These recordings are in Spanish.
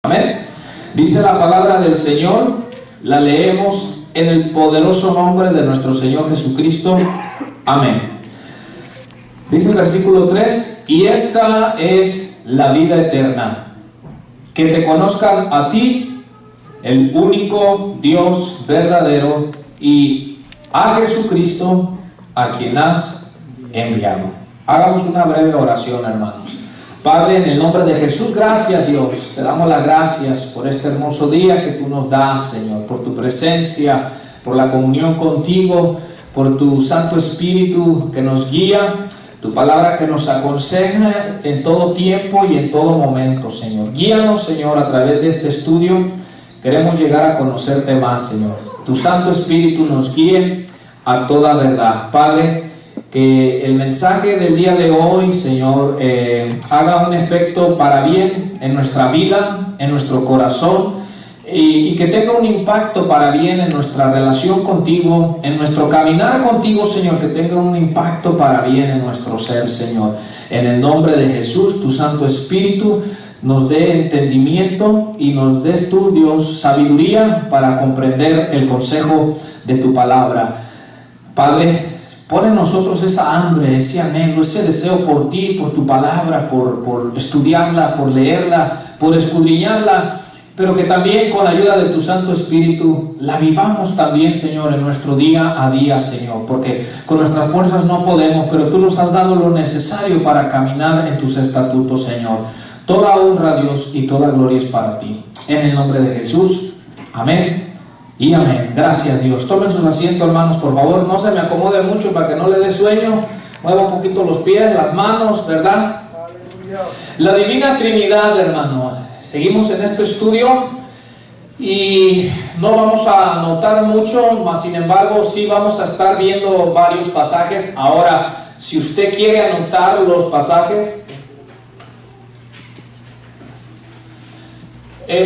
Amén. Dice la palabra del Señor, la leemos en el poderoso nombre de nuestro Señor Jesucristo. Amén. Dice el versículo 3: y esta es la vida eterna, que te conozcan a ti, el único Dios verdadero, y a Jesucristo, a quien has enviado. Hagamos una breve oración, hermanos. Padre, en el nombre de Jesús, gracias Dios, te damos las gracias por este hermoso día que tú nos das, Señor, por tu presencia, por la comunión contigo, por tu Santo Espíritu que nos guía, tu palabra que nos aconseja en todo tiempo y en todo momento, Señor. Guíanos, Señor, a través de este estudio. Queremos llegar a conocerte más, Señor. Tu Santo Espíritu nos guíe a toda verdad. Padre, que el mensaje del día de hoy, Señor, haga un efecto para bien en nuestra vida, en nuestro corazón, y que tenga un impacto para bien en nuestra relación contigo, en nuestro caminar contigo, Señor, que tenga un impacto para bien en nuestro ser, Señor. En el nombre de Jesús, tu Santo Espíritu nos dé entendimiento y nos des tú, Dios, sabiduría para comprender el consejo de tu palabra. Padre, pon en nosotros esa hambre, ese anhelo, ese deseo por ti, por tu palabra, por estudiarla, por leerla, por escudriñarla, pero que también con la ayuda de tu Santo Espíritu la vivamos también, Señor, en nuestro día a día, Señor, porque con nuestras fuerzas no podemos, pero tú nos has dado lo necesario para caminar en tus estatutos, Señor. Toda honra, Dios, y toda gloria es para ti. En el nombre de Jesús, amén y amén. Gracias, Dios. Tomen sus asientos, hermanos, por favor. No se me acomode mucho para que no le dé sueño. Mueva un poquito los pies, las manos, ¿verdad? La Divina Trinidad, hermano. Seguimos en este estudio y no vamos a anotar mucho, mas sin embargo sí vamos a estar viendo varios pasajes. Ahora, si usted quiere anotar los pasajes,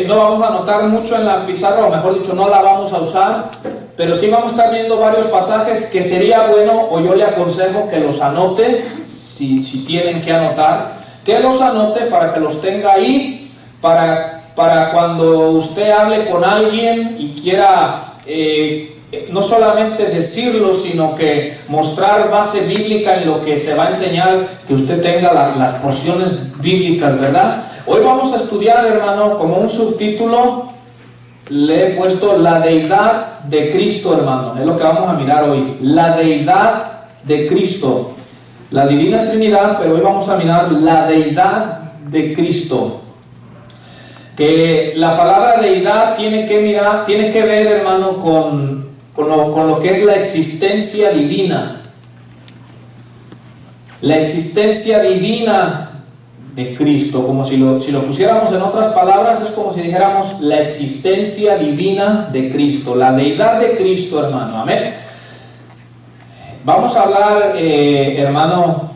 no vamos a anotar mucho en la pizarra, o mejor dicho, no la vamos a usar, pero sí vamos a estar viendo varios pasajes que sería bueno, o yo le aconsejo que los anote, si tienen que anotar, que los anote para que los tenga ahí, para cuando usted hable con alguien y quiera no solamente decirlo, sino que mostrar base bíblica en lo que se va a enseñar, que usted tenga las porciones bíblicas, ¿verdad? Hoy vamos a estudiar, hermano, como un subtítulo le he puesto la deidad de Cristo, hermano. Es lo que vamos a mirar hoy, la deidad de Cristo, la Divina Trinidad, pero hoy vamos a mirar la deidad de Cristo. Que la palabra deidad tiene que ver, hermano, con lo que es la existencia divina. La existencia divina de Cristo, como si lo pusiéramos en otras palabras, es como si dijéramos la existencia divina de Cristo, la deidad de Cristo, hermano. Amén. Vamos a hablar, hermano,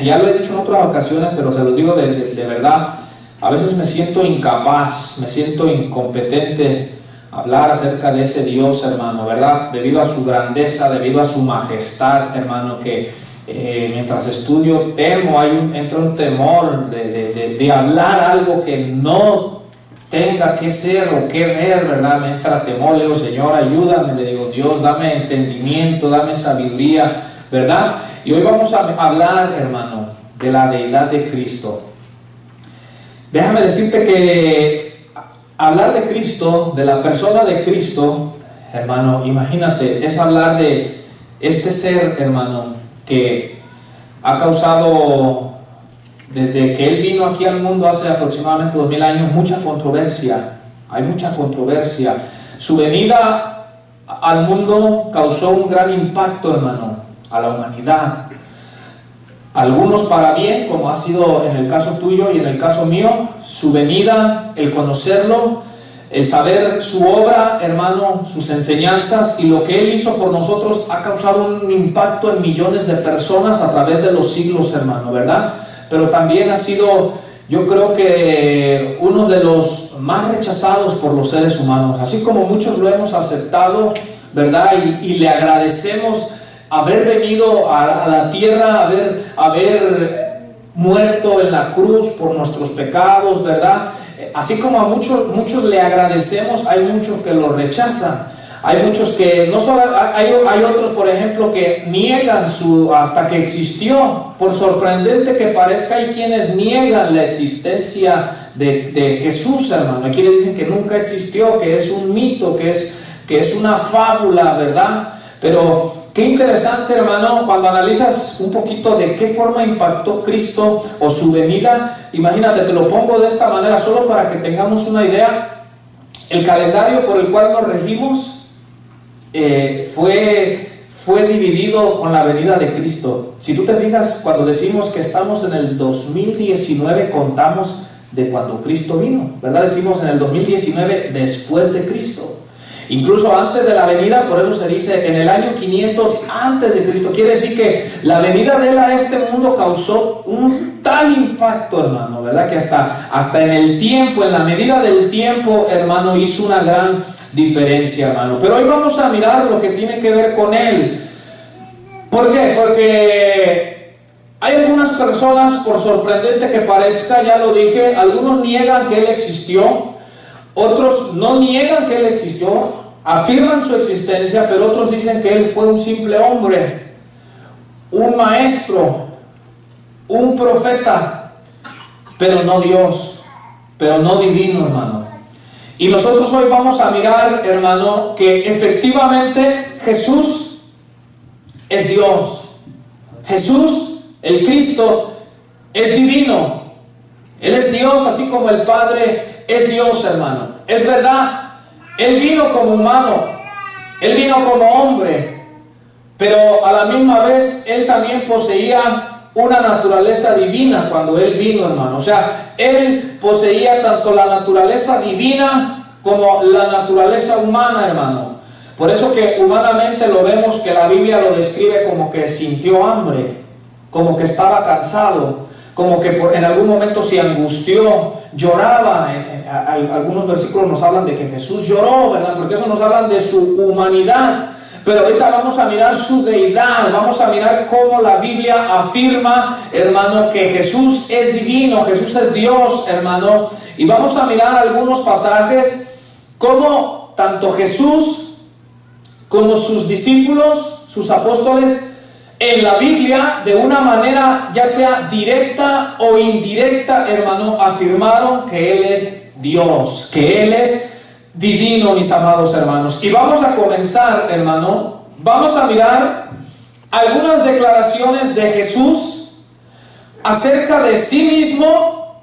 ya lo he dicho en otras ocasiones, pero se lo digo de verdad. A veces me siento incapaz, me siento incompetente a hablar acerca de ese Dios, hermano, ¿verdad? Debido a su grandeza, debido a su majestad, hermano, que mientras estudio entra un temor de hablar algo que no tenga que ser o que ver, ¿verdad? Me entra temor, le digo, Señor, ayúdame, le digo, Dios, dame entendimiento, dame sabiduría, ¿verdad? Y hoy vamos a hablar, hermano, de la deidad de Cristo. Déjame decirte que hablar de Cristo, de la persona de Cristo, hermano, imagínate, es hablar de este ser, hermano, que ha causado, desde que Él vino aquí al mundo hace aproximadamente 2000 años, mucha controversia. Hay mucha controversia. Su venida al mundo causó un gran impacto, hermano, a la humanidad. Algunos para bien, como ha sido en el caso tuyo y en el caso mío. Su venida, el conocerlo, el saber su obra, hermano, sus enseñanzas y lo que Él hizo por nosotros ha causado un impacto en millones de personas a través de los siglos, hermano, ¿verdad? Pero también ha sido, yo creo que uno de los más rechazados por los seres humanos, así como muchos lo hemos aceptado, ¿verdad? Y le agradecemos haber venido a la tierra, haber muerto en la cruz por nuestros pecados, ¿verdad? así como a muchos le agradecemos, hay muchos que lo rechazan. Hay muchos que, no solo, hay otros, por ejemplo, que niegan hasta que existió. Por sorprendente que parezca, hay quienes niegan la existencia de Jesús, hermano. Hay quienes dicen que nunca existió, que es un mito, que es una fábula, ¿verdad? Pero qué interesante, hermano, cuando analizas un poquito de qué forma impactó Cristo o su venida. Imagínate, te lo pongo de esta manera solo para que tengamos una idea. El calendario por el cual nos regimos fue dividido con la venida de Cristo. Si tú te fijas, cuando decimos que estamos en el 2019, contamos de cuando Cristo vino, ¿verdad? Decimos en el 2019 después de Cristo. Incluso antes de la venida, por eso se dice en el año 500 antes de Cristo. Quiere decir que la venida de él a este mundo causó un tal impacto, hermano, ¿verdad? Que hasta en el tiempo, en la medida del tiempo, hermano, hizo una gran diferencia, hermano. Pero hoy vamos a mirar lo que tiene que ver con él. ¿Por qué? Porque hay algunas personas, por sorprendente que parezca, ya lo dije, algunos niegan que él existió. Otros no niegan que él existió, afirman su existencia, pero otros dicen que él fue un simple hombre, un maestro, un profeta, pero no Dios, pero no divino, hermano. Y nosotros hoy vamos a mirar, hermano, que efectivamente Jesús es Dios. Jesús, el Cristo, es divino. Él es Dios, así como el Padre es Dios, hermano. Es verdad, Él vino como humano, Él vino como hombre, pero a la misma vez Él también poseía una naturaleza divina cuando Él vino, hermano. O sea, Él poseía tanto la naturaleza divina como la naturaleza humana, hermano. Por eso que humanamente lo vemos que la Biblia lo describe como que sintió hambre, como que estaba cansado, como que en algún momento se angustió, lloraba. Algunos versículos nos hablan de que Jesús lloró, ¿verdad? Porque eso nos hablan de su humanidad. Pero ahorita vamos a mirar su deidad, vamos a mirar cómo la Biblia afirma, hermano, que Jesús es divino, Jesús es Dios, hermano. Y vamos a mirar algunos pasajes, cómo tanto Jesús como sus discípulos, sus apóstoles, en la Biblia, de una manera ya sea directa o indirecta, hermano, afirmaron que Él es Dios, que Él es divino, mis amados hermanos. Y vamos a comenzar, hermano, vamos a mirar algunas declaraciones de Jesús acerca de sí mismo,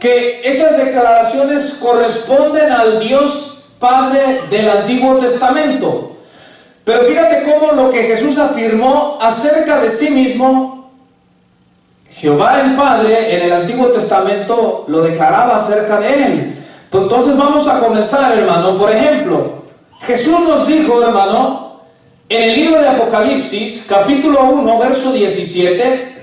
que esas declaraciones corresponden al Dios Padre del Antiguo Testamento. Pero fíjate cómo lo que Jesús afirmó acerca de sí mismo, Jehová el Padre en el Antiguo Testamento lo declaraba acerca de Él. Entonces vamos a comenzar, hermano. Por ejemplo, Jesús nos dijo, hermano, en el libro de Apocalipsis, capítulo 1, verso 17,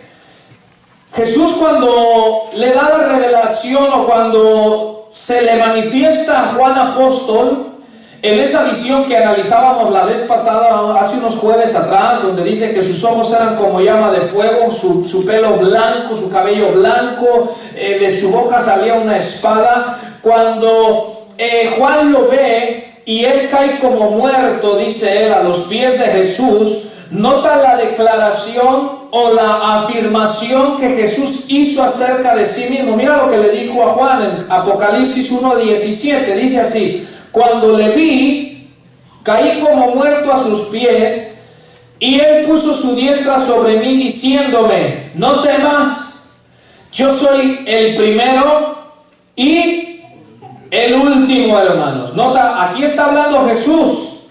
Jesús cuando le da la revelación o cuando se le manifiesta a Juan apóstol, en esa visión que analizábamos la vez pasada, hace unos jueves atrás, donde dice que sus ojos eran como llama de fuego, su pelo blanco, su cabello blanco, de su boca salía una espada. Cuando Juan lo ve y él cae como muerto, dice él, a los pies de Jesús, nota la declaración o la afirmación que Jesús hizo acerca de sí mismo. Mira lo que le dijo a Juan en Apocalipsis 1:17, dice así: cuando le vi, caí como muerto a sus pies, y él puso su diestra sobre mí, diciéndome: no temas, yo soy el primero y el último, hermanos. Nota, aquí está hablando Jesús,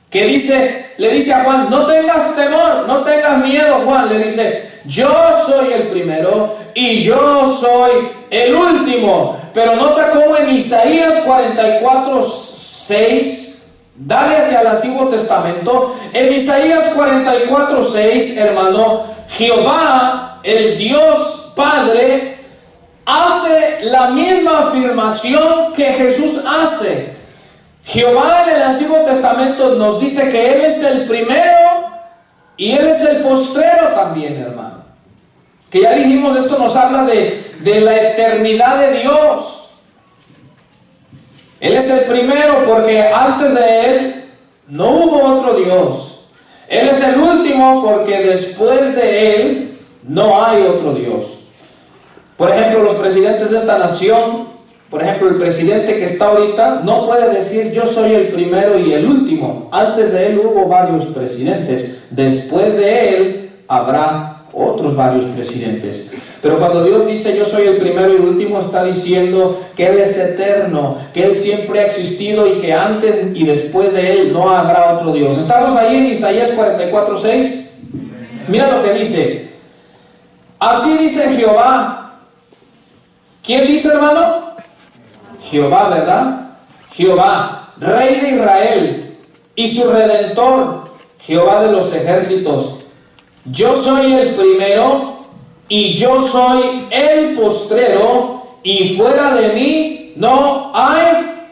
que le dice a Juan: no tengas temor, no tengas miedo, Juan. Le dice: yo soy el primero y yo soy el último. Pero nota cómo en Isaías 44:6, dale hacia el Antiguo Testamento, en Isaías 44:6, hermano, Jehová, el Dios Padre, hace la misma afirmación que Jesús hace. Jehová en el Antiguo Testamento nos dice que Él es el primero y Él es el postrero también, hermano. Que ya dijimos, esto nos habla de la eternidad de Dios. Él es el primero porque antes de Él no hubo otro Dios. Él es el último porque después de Él no hay otro Dios. Por ejemplo, los presidentes de esta nación, por ejemplo, el presidente que está ahorita no puede decir yo soy el primero y el último. Antes de él hubo varios presidentes. Después de él habrá otros varios presidentes. Pero cuando Dios dice yo soy el primero y el último, está diciendo que Él es eterno, que Él siempre ha existido y que antes y después de Él no habrá otro Dios. Estamos ahí en Isaías 44:6. Mira lo que dice. Así dice Jehová. ¿Quién dice, hermano? Jehová, ¿verdad? Jehová, Rey de Israel y su Redentor, Jehová de los ejércitos. Yo soy el primero y yo soy el postrero, y fuera de mí no hay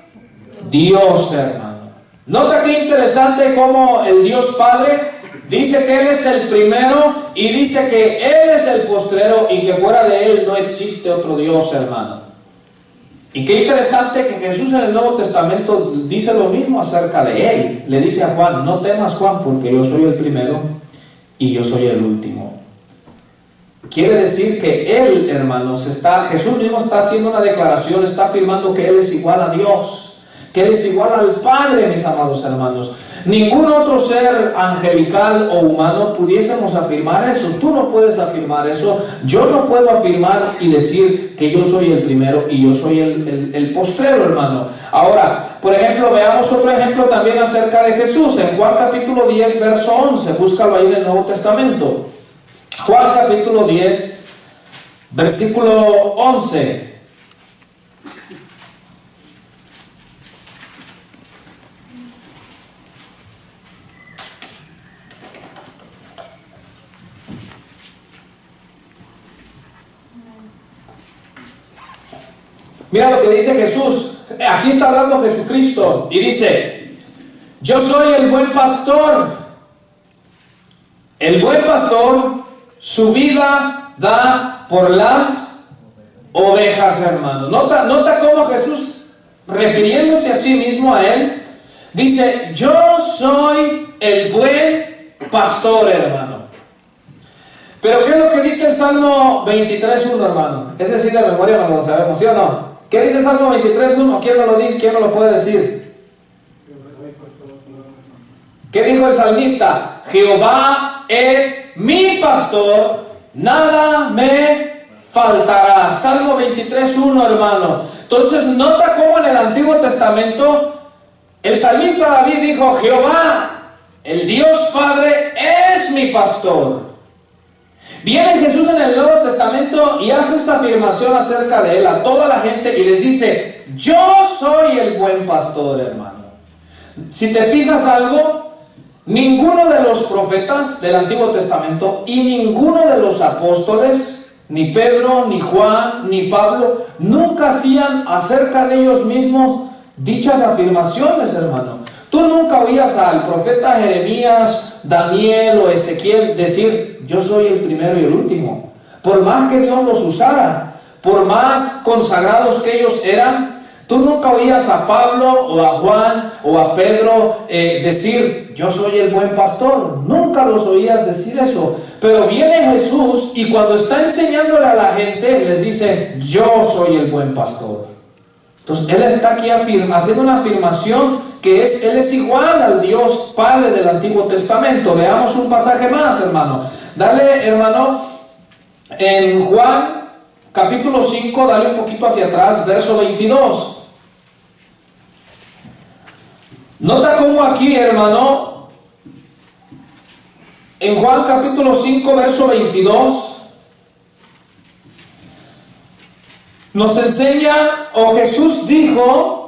Dios, hermano. Nota qué interesante cómo el Dios Padre dice que Él es el primero y dice que Él es el postrero y que fuera de Él no existe otro Dios, hermano. Y qué interesante que Jesús en el Nuevo Testamento dice lo mismo acerca de Él. Le dice a Juan, no temas, Juan, porque yo soy el primero y yo soy el último. Quiere decir que Él, hermanos, Jesús mismo está haciendo una declaración, está afirmando que Él es igual a Dios, que Él es igual al Padre, mis amados hermanos. Ningún otro ser angelical o humano pudiésemos afirmar eso. Tú no puedes afirmar eso. Yo no puedo afirmar y decir que yo soy el primero y yo soy el postrero, hermano. Ahora, por ejemplo, veamos otro ejemplo también acerca de Jesús. En Juan capítulo 10, verso 11. Búscalo ahí en el Nuevo Testamento. Juan capítulo 10, versículo 11. Mira lo que dice Jesús. Aquí está hablando Jesucristo y dice: yo soy el buen pastor. El buen pastor su vida da por las ovejas, hermano. Nota cómo Jesús, refiriéndose a sí mismo a Él, dice: yo soy el buen pastor, hermano. Pero ¿qué es lo que dice el Salmo 23:1, hermano? Ese sí de memoria no lo sabemos, ¿sí o no? ¿Qué dice el Salmo 23:1? ¿Quién me lo dice? ¿Quién me lo puede decir? ¿Qué dijo el salmista? Jehová es mi pastor, nada me faltará. Salmo 23:1, hermano. Entonces, nota cómo en el Antiguo Testamento el salmista David dijo: Jehová, el Dios Padre, es mi pastor. Viene Jesús en el Nuevo Testamento y hace esta afirmación acerca de Él a toda la gente y les dice: yo soy el buen pastor, hermano. Si te fijas algo, ninguno de los profetas del Antiguo Testamento y ninguno de los apóstoles, ni Pedro, ni Juan, ni Pablo, nunca hacían acerca de ellos mismos dichas afirmaciones, hermano. Tú nunca oías al profeta Jeremías, Daniel o Ezequiel decir: yo soy el primero y el último. Por más que Dios los usara, por más consagrados que ellos eran, tú nunca oías a Pablo o a Juan o a Pedro decir: yo soy el buen pastor. Nunca los oías decir eso. Pero viene Jesús y cuando está enseñándole a la gente, les dice: yo soy el buen pastor. Entonces Él está aquí haciendo una afirmación que Él es igual al Dios Padre del Antiguo Testamento. Veamos un pasaje más, hermano. Dale, hermano, en Juan capítulo 5, dale un poquito hacia atrás, verso 22. Nota cómo aquí, hermano, en Juan capítulo 5, verso 22, nos enseña, o Jesús dijo,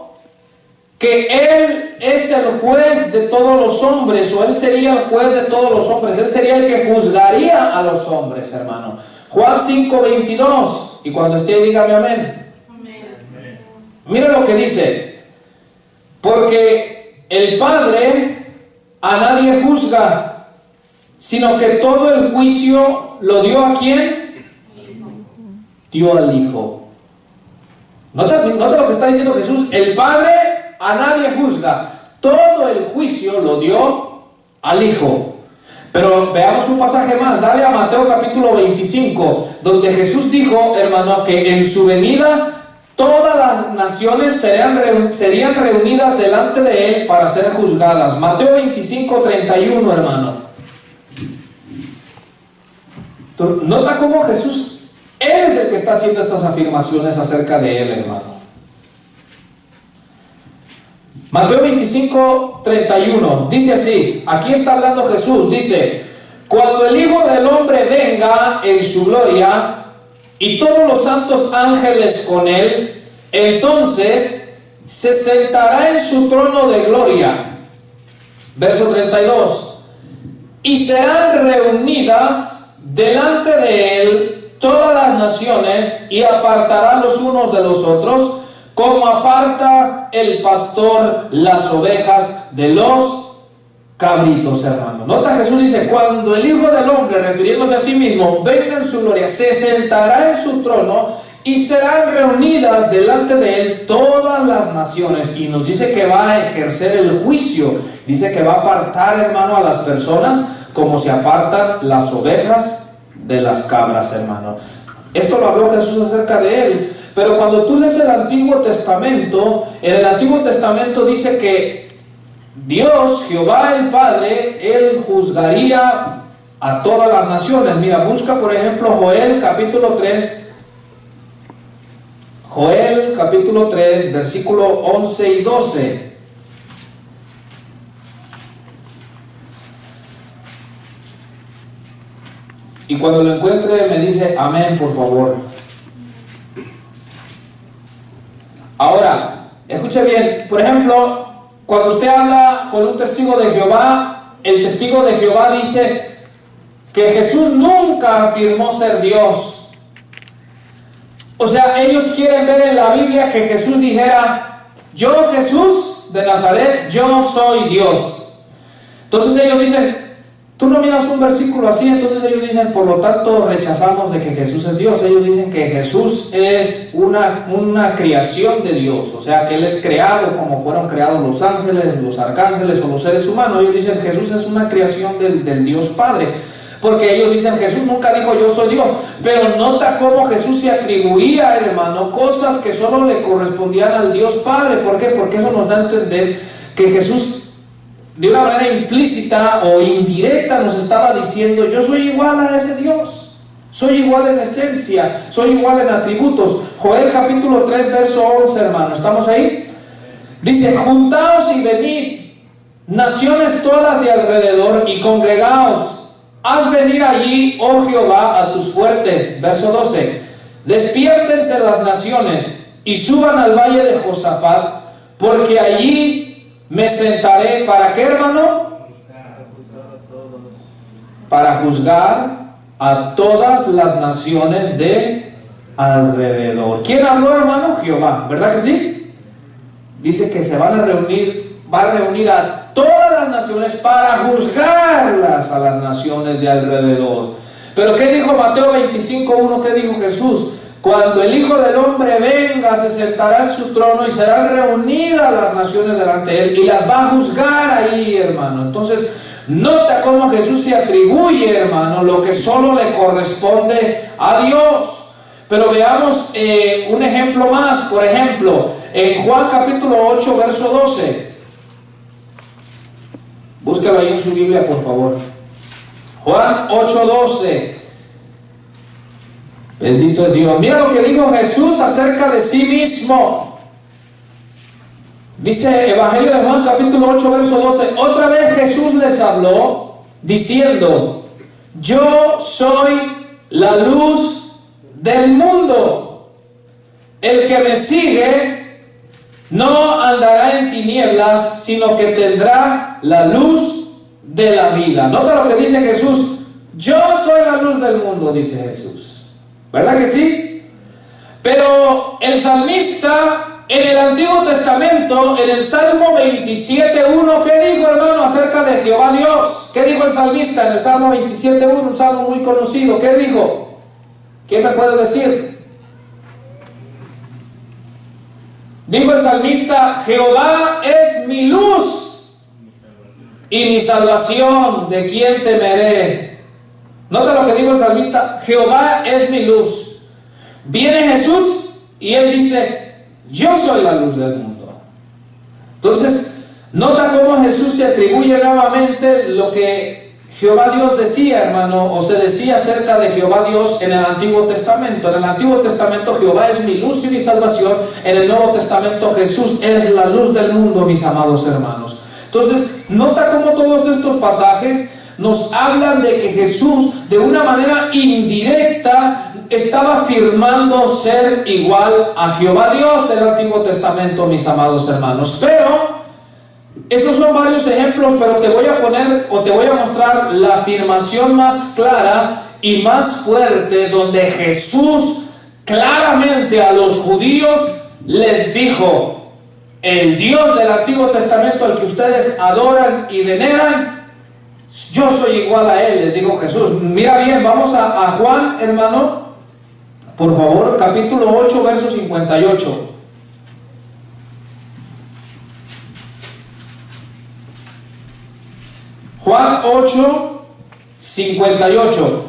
que Él es el juez de todos los hombres, o Él sería el juez de todos los hombres. Él sería el que juzgaría a los hombres, hermano. Juan 5, 22. Y cuando esté, dígame amén. Amén. Mira lo que dice: porque el Padre a nadie juzga, sino que todo el juicio lo dio ¿a quién? Dio al Hijo. Nota lo que está diciendo Jesús. El Padre a nadie juzga. Todo el juicio lo dio al Hijo. Pero veamos un pasaje más. Dale a Mateo capítulo 25, donde Jesús dijo, hermano, que en su venida todas las naciones serían reunidas delante de Él para ser juzgadas. Mateo 25, 31, hermano. Nota cómo Jesús, Él es el que está haciendo estas afirmaciones acerca de Él, hermano. Mateo 25, 31, dice así, aquí está hablando Jesús, dice, cuando el Hijo del Hombre venga en su gloria y todos los santos ángeles con Él, entonces se sentará en su trono de gloria. Verso 32, y serán reunidas delante de Él todas las naciones y apartará los unos de los otros, como aparta el pastor las ovejas de los cabritos, hermano. Nota, Jesús dice, cuando el Hijo del Hombre, refiriéndose a sí mismo, venga en su gloria, se sentará en su trono y serán reunidas delante de Él todas las naciones. Y nos dice que va a ejercer el juicio. Dice que va a apartar, hermano, a las personas como se apartan las ovejas de las cabras, hermano. Esto lo habló Jesús acerca de Él. Pero cuando tú lees el Antiguo Testamento, en el Antiguo Testamento dice que Dios, Jehová el Padre, Él juzgaría a todas las naciones. Mira, busca por ejemplo Joel capítulo 3. Joel capítulo 3, versículo 11 y 12. Y cuando lo encuentre me dice amén, por favor. Ahora, escuche bien, por ejemplo, cuando usted habla con un testigo de Jehová, el testigo de Jehová dice que Jesús nunca afirmó ser Dios. O sea, ellos quieren ver en la Biblia que Jesús dijera, yo Jesús de Nazaret, yo soy Dios. Entonces ellos dicen, tú no miras un versículo así, entonces ellos dicen, por lo tanto rechazamos de que Jesús es Dios. Ellos dicen que Jesús es una creación de Dios, o sea que Él es creado como fueron creados los ángeles, los arcángeles o los seres humanos. Ellos dicen Jesús es una creación del Dios Padre, porque ellos dicen Jesús nunca dijo yo soy Dios. Pero nota cómo Jesús se atribuía, hermano, cosas que solo le correspondían al Dios Padre. ¿Por qué? Porque eso nos da a entender que Jesús de una manera implícita o indirecta nos estaba diciendo, yo soy igual a ese Dios, soy igual en esencia, soy igual en atributos. Joel capítulo 3, verso 11, hermano, ¿estamos ahí? Dice, juntaos y venid, naciones todas de alrededor, y congregaos, haz venir allí, oh Jehová, a tus fuertes. Verso 12, despiértense las naciones y suban al valle de Josafat, porque allí me sentaré. ¿Para qué, hermano? Para juzgar a todas las naciones de alrededor. ¿Quién habló, hermano? Jehová, ¿verdad que sí? Dice que se van a reunir, va a reunir a todas las naciones para juzgarlas a las naciones de alrededor. Pero ¿qué dijo Mateo 25:1? ¿Qué dijo Jesús? Cuando el Hijo del Hombre venga, se sentará en su trono y serán reunidas las naciones delante de Él y las va a juzgar ahí, hermano. Entonces, nota cómo Jesús se atribuye, hermano, lo que solo le corresponde a Dios. Pero veamos un ejemplo más. Por ejemplo, en Juan capítulo 8, verso 12. Búscalo ahí en su Biblia, por favor. Juan 8, 12. Bendito es Dios. Mira lo que dijo Jesús acerca de sí mismo. Dice Evangelio de Juan capítulo 8, verso 12. Otra vez Jesús les habló diciendo, yo soy la luz del mundo. El que me sigue no andará en tinieblas, sino que tendrá la luz de la vida. Nota lo que dice Jesús. Yo soy la luz del mundo, dice Jesús. ¿Verdad que sí? Pero el salmista en el Antiguo Testamento, en el Salmo 27:1, ¿qué dijo, hermano, acerca de Jehová Dios? ¿Qué dijo el salmista en el Salmo 27:1? Un salmo muy conocido. ¿Qué dijo? ¿Quién me puede decir? Dijo el salmista: Jehová es mi luz y mi salvación, ¿de quién temeré? Nota lo que dijo el salmista: Jehová es mi luz. Viene Jesús y él dice: yo soy la luz del mundo. Entonces, nota cómo Jesús se atribuye nuevamente lo que Jehová Dios decía, hermano, o se decía acerca de Jehová Dios en el Antiguo Testamento. En el Antiguo Testamento Jehová es mi luz y mi salvación. En el Nuevo Testamento Jesús es la luz del mundo, mis amados hermanos. Entonces, nota cómo todos estos pasajes nos hablan de que Jesús, de una manera indirecta, estaba afirmando ser igual a Jehová Dios del Antiguo Testamento, mis amados hermanos. Pero esos son varios ejemplos, pero te voy a poner o te voy a mostrar la afirmación más clara y más fuerte, donde Jesús claramente a los judíos les dijo: el Dios del Antiguo Testamento al que ustedes adoran y veneran, yo soy igual a él, les dijo Jesús. Mira bien, vamos a Juan, hermano, por favor, capítulo 8, verso 58. Juan 8, 58.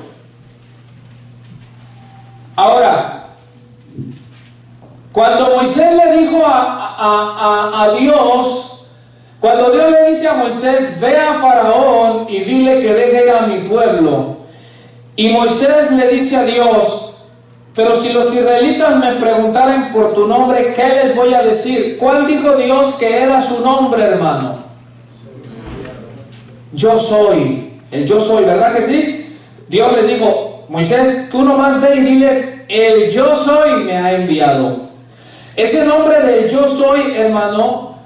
Ahora, cuando Moisés le dijo a Dios, cuando Dios le dice a Moisés: ve a Faraón y dile que deje ir a mi pueblo, y Moisés le dice a Dios: pero si los israelitas me preguntaren por tu nombre, ¿qué les voy a decir? ¿Cuál dijo Dios que era su nombre, hermano? Yo soy, el yo soy, ¿verdad que sí? Dios les dijo: Moisés, tú nomás ve y diles: el yo soy me ha enviado. Ese nombre del yo soy, hermano,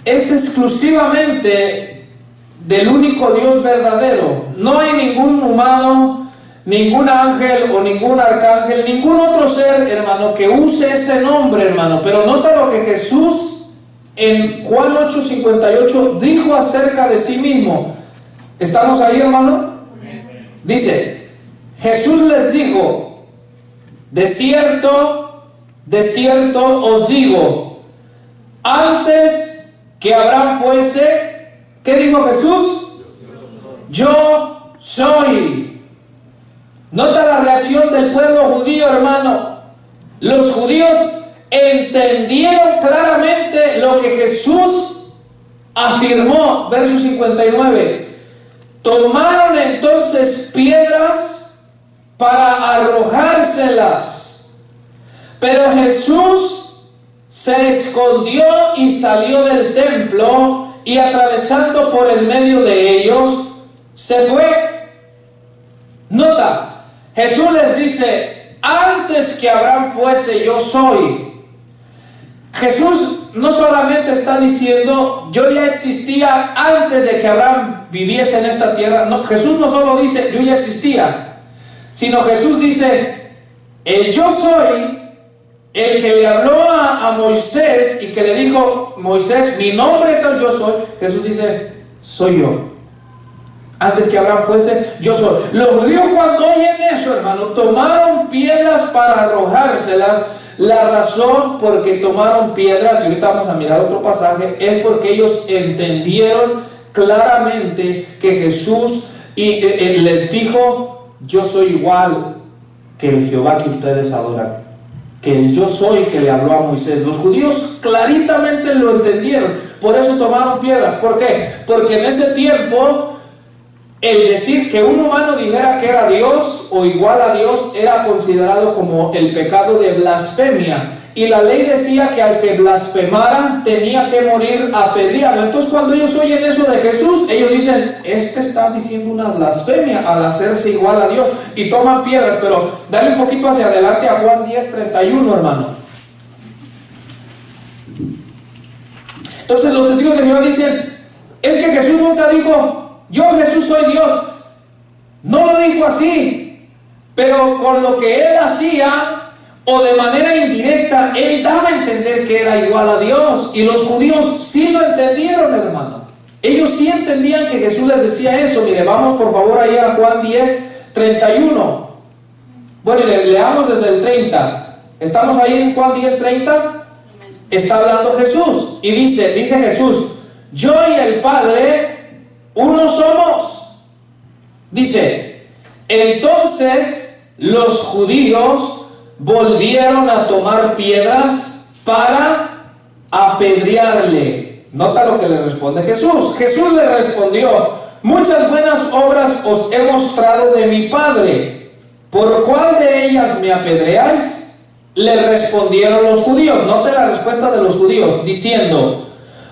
es exclusivamente del único Dios verdadero. No hay ningún humano, ningún ángel o ningún arcángel, ningún otro ser, hermano, que use ese nombre, hermano. Pero nota lo que Jesús en Juan 8:58 dijo acerca de sí mismo. ¿Estamos ahí, hermano? Dice: Jesús les dijo: de cierto os digo, antes que Abraham fuese, ¿qué dijo Jesús? Yo soy. Nota la reacción del pueblo judío, hermano. Los judíos entendieron claramente lo que Jesús afirmó. Verso 59. Tomaron entonces piedras para arrojárselas, pero Jesús se escondió y salió del templo, y atravesando por el medio de ellos se fue. Nota, Jesús les dice: antes que Abraham fuese, yo soy. Jesús no solamente está diciendo: yo ya existía antes de que Abraham viviese en esta tierra. No, Jesús no solo dice: yo ya existía, sino Jesús dice: el yo soy, el que le habló a Moisés y que le dijo: Moisés, mi nombre es el yo soy. Jesús dice: soy yo. Antes que Abraham fuese, yo soy. Los judíos, cuando oyen eso, hermano, tomaron piedras para arrojárselas. La razón por que tomaron piedras, y ahorita vamos a mirar otro pasaje, es porque ellos entendieron claramente que Jesús les dijo: yo soy igual que el Jehová que ustedes adoran, que el yo soy que le habló a Moisés. Los judíos claritamente lo entendieron, por eso tomaron piedras. ¿Por qué? Porque en ese tiempo el decir que un humano dijera que era Dios o igual a Dios era considerado como el pecado de blasfemia, y la ley decía que al que blasfemara tenía que morir apedreado. Entonces, cuando ellos oyen eso de Jesús, ellos dicen: este está diciendo una blasfemia al hacerse igual a Dios, y toman piedras. Pero dale un poquito hacia adelante a Juan 10:31, hermano. Entonces los testigos de Jehová dicen: es que Jesús nunca dijo: yo, Jesús, soy Dios. No lo dijo así, pero con lo que él hacía, o de manera indirecta, él daba a entender que era igual a Dios. Y los judíos sí lo entendieron, hermano. Ellos sí entendían que Jesús les decía eso. Mire, vamos por favor ahí a Juan 10:31. Bueno, leamos desde el 30. ¿Estamos ahí en Juan 10:30? está hablando Jesús y dice Jesús: yo y el Padre uno somos. Dice: entonces los judíos volvieron a tomar piedras para apedrearle. Nota lo que le responde Jesús. Jesús le respondió: muchas buenas obras os he mostrado de mi Padre, ¿por cuál de ellas me apedreáis? Le respondieron los judíos. Note la respuesta de los judíos, diciendo: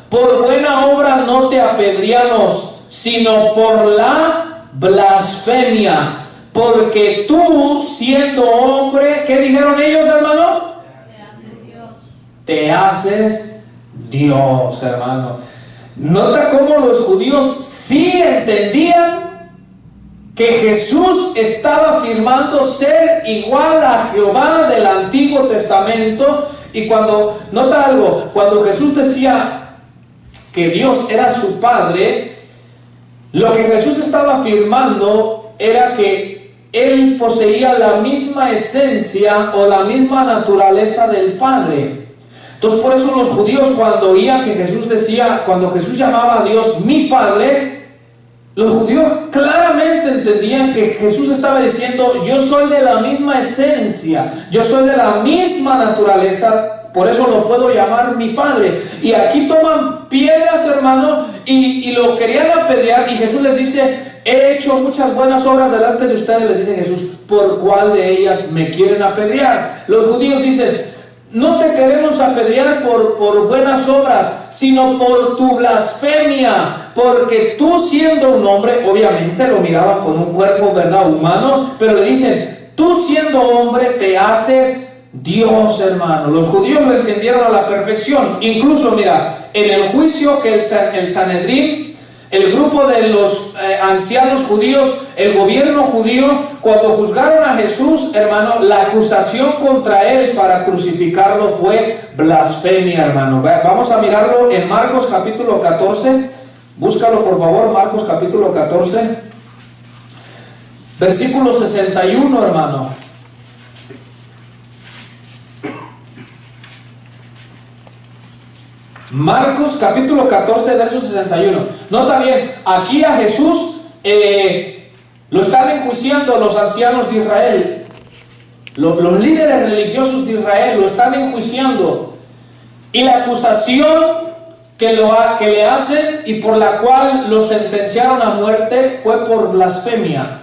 por buena obra no te apedreamos, sino por la blasfemia, porque tú, siendo hombre, ¿qué dijeron ellos, hermano? Te haces Dios, hermano. Nota cómo los judíos sí entendían que Jesús estaba afirmando ser igual a Jehová del Antiguo Testamento. Y cuando, nota algo, cuando Jesús decía que Dios era su Padre, lo que Jesús estaba afirmando era que Él poseía la misma esencia o la misma naturaleza del Padre. Entonces, por eso los judíos, cuando oían que Jesús decía, cuando Jesús llamaba a Dios mi Padre, los judíos claramente entendían que Jesús estaba diciendo: yo soy de la misma esencia, yo soy de la misma naturaleza, por eso lo puedo llamar mi Padre. Y aquí toman piedras, hermano, y lo querían apedrear, y Jesús les dice: he hecho muchas buenas obras delante de ustedes, les dice Jesús, ¿por cuál de ellas me quieren apedrear? Los judíos dicen: no te queremos apedrear por buenas obras, sino por tu blasfemia, porque tú, siendo un hombre, obviamente lo miraban con un cuerpo, ¿verdad?, humano, pero le dicen: tú, siendo hombre, te haces Dios, hermano. Los judíos lo entendieron a la perfección. Incluso, mira, en el juicio que el Sanedrín, el grupo de los ancianos judíos, el gobierno judío, cuando juzgaron a Jesús, hermano, la acusación contra él para crucificarlo fue blasfemia, hermano. Vamos a mirarlo en Marcos capítulo 14. Búscalo, por favor, Marcos capítulo 14, versículo 61, hermano. Marcos capítulo 14, verso 61. Nota bien, aquí a Jesús lo están enjuiciando los ancianos de Israel. Los líderes religiosos de Israel lo están enjuiciando. Y la acusación que le hacen y por la cual lo sentenciaron a muerte fue por blasfemia.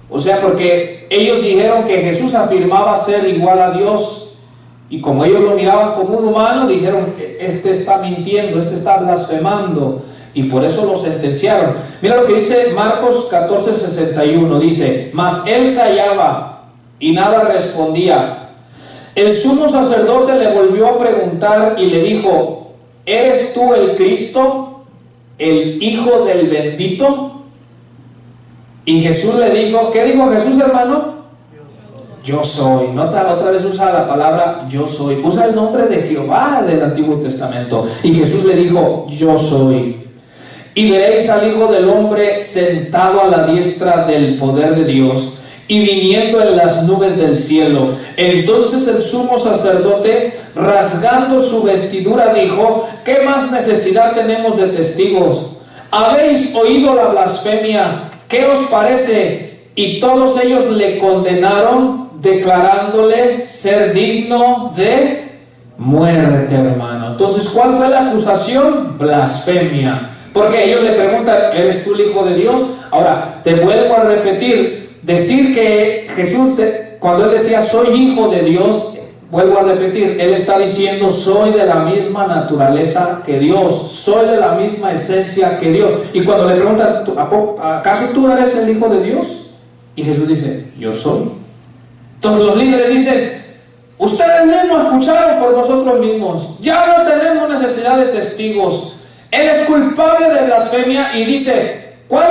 O sea, porque ellos dijeron que Jesús afirmaba ser igual a Dios. Y como ellos lo miraban como un humano, dijeron: este está mintiendo, este está blasfemando. Y por eso lo sentenciaron. Mira lo que dice Marcos 14, 61. Dice: mas él callaba y nada respondía. El sumo sacerdote le volvió a preguntar y le dijo: ¿eres tú el Cristo, el Hijo del Bendito? Y Jesús le dijo, ¿qué dijo Jesús, hermano? Yo soy. Nota, otra vez usa la palabra yo soy. Usa el nombre de Jehová del Antiguo Testamento. Y Jesús le dijo: yo soy. Y veréis al Hijo del Hombre sentado a la diestra del poder de Dios y viniendo en las nubes del cielo. Entonces el sumo sacerdote, rasgando su vestidura, dijo: ¿qué más necesidad tenemos de testigos? ¿Habéis oído la blasfemia? ¿Qué os parece? Y todos ellos le condenaron, declarándole ser digno de muerte, hermano. Entonces, ¿cuál fue la acusación? Blasfemia. Porque ellos le preguntan: ¿eres tú el Hijo de Dios? Ahora, te vuelvo a repetir, decir que Jesús, cuando él decía soy hijo de Dios, vuelvo a repetir, él está diciendo soy de la misma naturaleza que Dios, soy de la misma esencia que Dios. Y cuando le preguntan: ¿acaso tú eres el Hijo de Dios? Y Jesús dice: yo soy. Entonces los líderes dicen: ustedes mismos escucharon por vosotros mismos, ya no tenemos necesidad de testigos. Él es culpable de blasfemia. Y dice: ¿cuál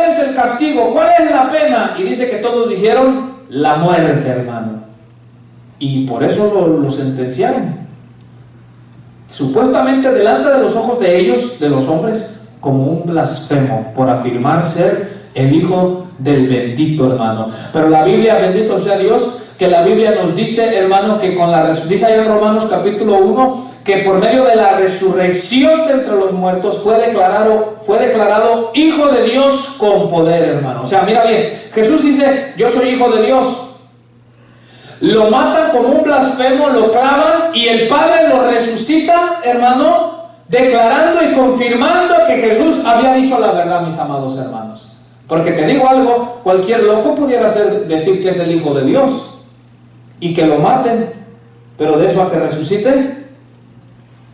es el castigo? ¿Cuál es la pena? Y dice que todos dijeron: la muerte, hermano. Y por eso lo sentenciaron, supuestamente delante de los ojos de ellos, de los hombres, como un blasfemo, por afirmar ser el Hijo del Bendito, hermano. Pero la Biblia, bendito sea Dios, que la Biblia nos dice, hermano, que dice allá en Romanos capítulo 1, que por medio de la resurrección de entre los muertos fue declarado Hijo de Dios con poder, hermano. O sea, mira bien, Jesús dice, yo soy Hijo de Dios. Lo matan como un blasfemo, lo clavan y el Padre lo resucita, hermano, declarando y confirmando que Jesús había dicho la verdad, mis amados hermanos. Porque te digo algo, cualquier loco pudiera decir que es el Hijo de Dios y que lo maten, pero de eso a que resucite,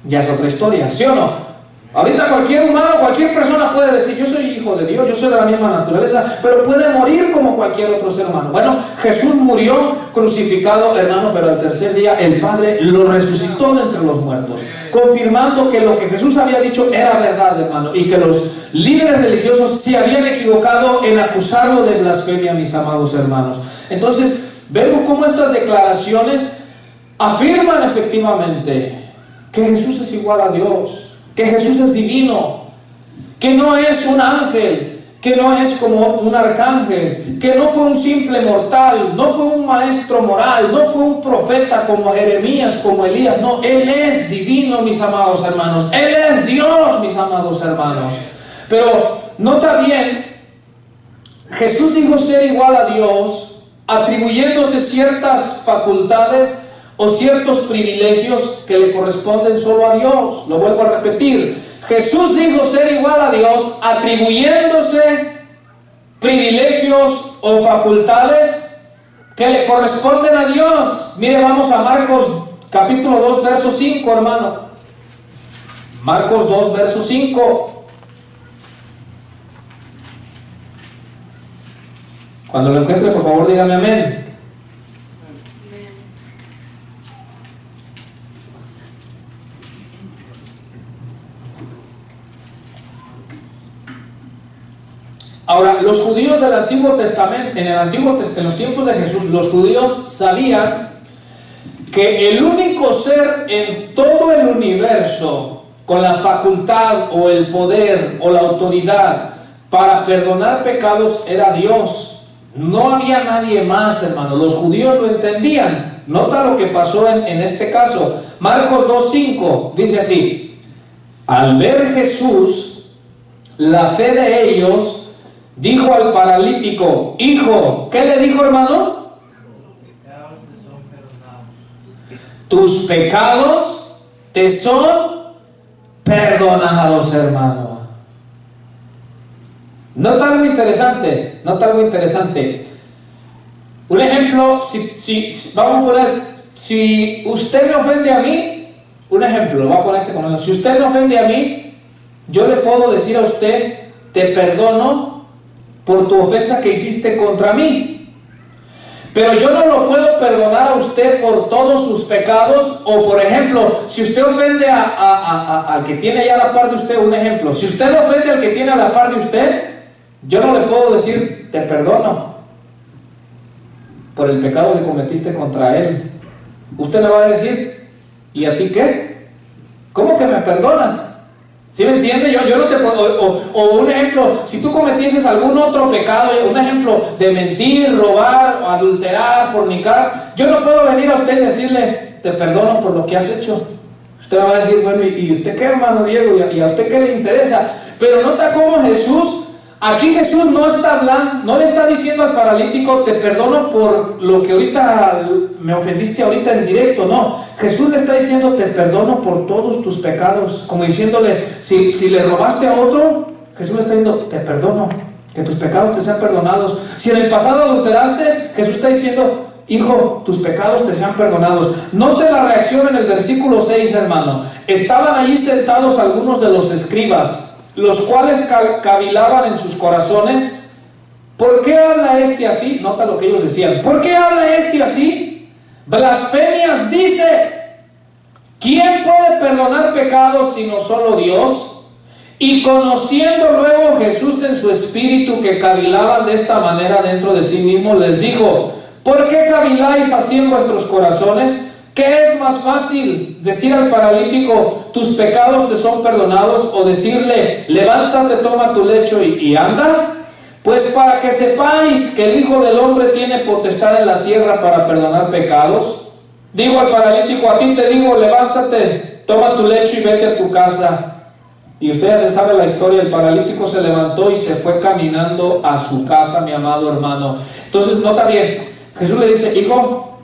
ya es otra historia, ¿sí o no? Ahorita cualquier humano, cualquier persona puede decir, yo soy hijo de Dios, yo soy de la misma naturaleza, pero puede morir como cualquier otro ser humano. Bueno, Jesús murió crucificado, hermano, pero al tercer día el Padre lo resucitó de entre los muertos, confirmando que lo que Jesús había dicho era verdad, hermano, y que los líderes religiosos se habían equivocado en acusarlo de blasfemia, mis amados hermanos. Entonces, vemos cómo estas declaraciones afirman efectivamente que Jesús es igual a Dios, que Jesús es divino, que no es un ángel, que no es como un arcángel, que no fue un simple mortal, no fue un maestro moral, no fue un profeta como Jeremías, como Elías. No, Él es divino, mis amados hermanos. Él es Dios, mis amados hermanos. Pero nota bien, Jesús dijo ser igual a Dios, atribuyéndose ciertas facultades o ciertos privilegios que le corresponden solo a Dios. Lo vuelvo a repetir. Jesús dijo ser igual a Dios, atribuyéndose privilegios o facultades que le corresponden a Dios. Mire, vamos a Marcos capítulo 2, verso 5, hermano. Marcos 2, verso 5. Cuando lo encuentre, por favor, dígame amén. Ahora, los judíos del Antiguo Testamento, en los tiempos de Jesús, los judíos sabían que el único ser en todo el universo con la facultad o el poder o la autoridad para perdonar pecados era Dios. No había nadie más, hermano. Los judíos lo entendían. Nota lo que pasó en este caso. Marcos 2:5 dice así: al ver Jesús la fe de ellos, dijo al paralítico: hijo, ¿qué le dijo, hermano? Tus pecados te son perdonados, hermano. Nota algo interesante, Un ejemplo, vamos a poner, si usted me ofende a mí, un ejemplo, voy a poner este como, si usted me ofende a mí, yo le puedo decir a usted: te perdono por tu ofensa que hiciste contra mí. Pero yo no lo puedo perdonar a usted por todos sus pecados. O por ejemplo, si usted ofende al que tiene ya a la par de usted, un ejemplo, si usted ofende al que tiene a la par de usted, yo no le puedo decir: te perdono por el pecado que cometiste contra él. Usted me va a decir: ¿y a ti qué? ¿Cómo que me perdonas? ¿Sí me entiende? Yo no te puedo, o un ejemplo, si tú cometieses algún otro pecado, un ejemplo de mentir, robar, adulterar, fornicar, yo no puedo venir a usted y decirle: te perdono por lo que has hecho. Usted me va a decir: bueno, ¿y usted qué, hermano Diego? ¿Y a usted qué le interesa? Pero nota cómo Jesús, aquí Jesús no está hablando, no le está diciendo al paralítico: te perdono por lo que ahorita me ofendiste ahorita en directo. No, Jesús le está diciendo: te perdono por todos tus pecados. Como diciéndole, si le robaste a otro, Jesús le está diciendo: te perdono, que tus pecados te sean perdonados. Si en el pasado adulteraste, Jesús está diciendo: hijo, tus pecados te sean perdonados. Note la reacción en el versículo 6, hermano. Estaban allí sentados algunos de los escribas, los cuales cavilaban en sus corazones: ¿por qué habla este así? Nota lo que ellos decían: ¿por qué habla este así? Blasfemias dice. ¿Quién puede perdonar pecados sino solo Dios? Y conociendo luego Jesús en su espíritu que cavilaban de esta manera dentro de sí mismo, les dijo: ¿por qué caviláis así en vuestros corazones? ¿Qué es más fácil, decir al paralítico: tus pecados te son perdonados, o decirle: levántate, toma tu lecho y anda? Pues para que sepáis que el Hijo del Hombre tiene potestad en la tierra para perdonar pecados. Digo al paralítico: a ti te digo, levántate, toma tu lecho y vete a tu casa. Y usted ya se sabe la historia, el paralítico se levantó y se fue caminando a su casa, mi amado hermano. Entonces, nota bien, Jesús le dice, hijo,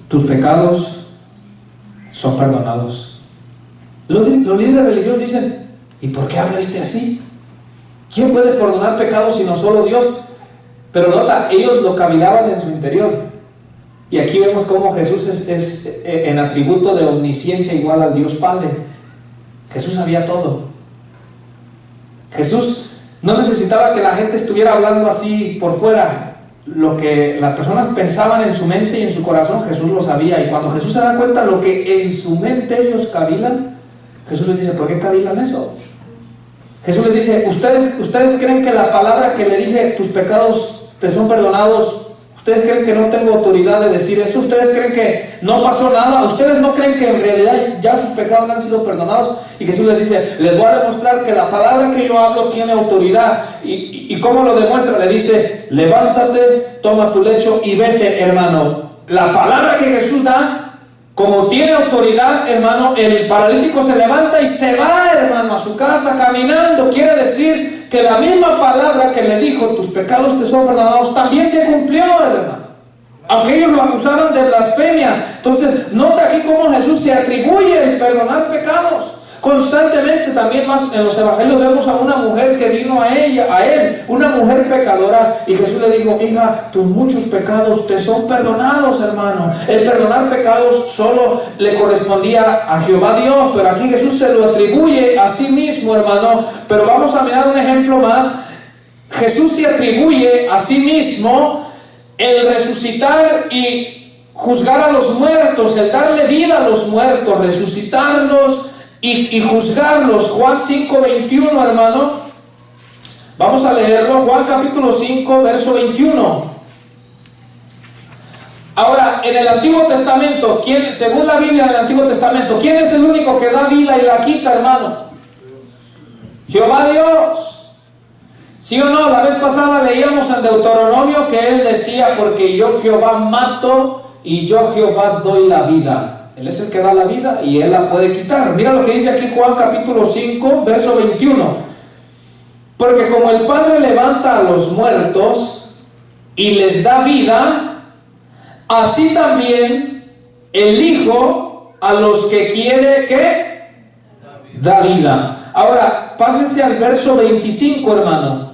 tus pecados son perdonados. Los líderes religiosos dicen, ¿y por qué habla así? ¿Quién puede perdonar pecados sino solo Dios? Pero nota, ellos lo cavilaban en su interior. Y aquí vemos cómo Jesús es en atributo de omnisciencia igual al Dios Padre. Jesús sabía todo. Jesús no necesitaba que la gente estuviera hablando así por fuera. Lo que las personas pensaban en su mente y en su corazón, Jesús lo sabía. Y cuando Jesús se da cuenta lo que en su mente ellos cavilan, Jesús les dice, ¿por qué cavilan eso? Jesús les dice, ¿ustedes creen que la palabra que le dije, tus pecados te son perdonados, ustedes creen que no tengo autoridad de decir eso? ¿Ustedes creen que no pasó nada? ¿Ustedes no creen que en realidad ya sus pecados han sido perdonados? Y Jesús les dice, les voy a demostrar que la palabra que yo hablo tiene autoridad. ¿Y cómo lo demuestra? Le dice, levántate, toma tu lecho y vete, hermano. La palabra que Jesús da, como tiene autoridad, hermano, el paralítico se levanta y se va, hermano, a su casa caminando. Quiere decir que la misma palabra que le dijo, tus pecados te son perdonados, también se cumplió, hermano. Aunque ellos lo acusaron de blasfemia. Entonces, nota aquí cómo Jesús se atribuye el perdonar pecados. Constantemente también más en los evangelios vemos a una mujer que vino a él, una mujer pecadora, y Jesús le dijo, hija, tus muchos pecados te son perdonados, hermano. El perdonar pecados solo le correspondía a Jehová Dios, pero aquí Jesús se lo atribuye a sí mismo, hermano. Pero vamos a mirar un ejemplo más. Jesús se atribuye a sí mismo el resucitar y juzgar a los muertos, el darle vida a los muertos, resucitarlos y juzgarlos. Juan 5:21, hermano. Vamos a leerlo. Juan capítulo 5, verso 21. Ahora, en el Antiguo Testamento, según la Biblia del Antiguo Testamento, ¿quién es el único que da vida y la quita, hermano? Jehová Dios. ¿Sí o no? La vez pasada leíamos en Deuteronomio que él decía, porque yo Jehová mato y yo Jehová doy la vida. Él es el que da la vida y Él la puede quitar. Mira lo que dice aquí Juan capítulo 5, verso 21. Porque como el Padre levanta a los muertos y les da vida, así también el Hijo a los que quiere, ¿qué? Da vida. Ahora, pásense al verso 25, hermano.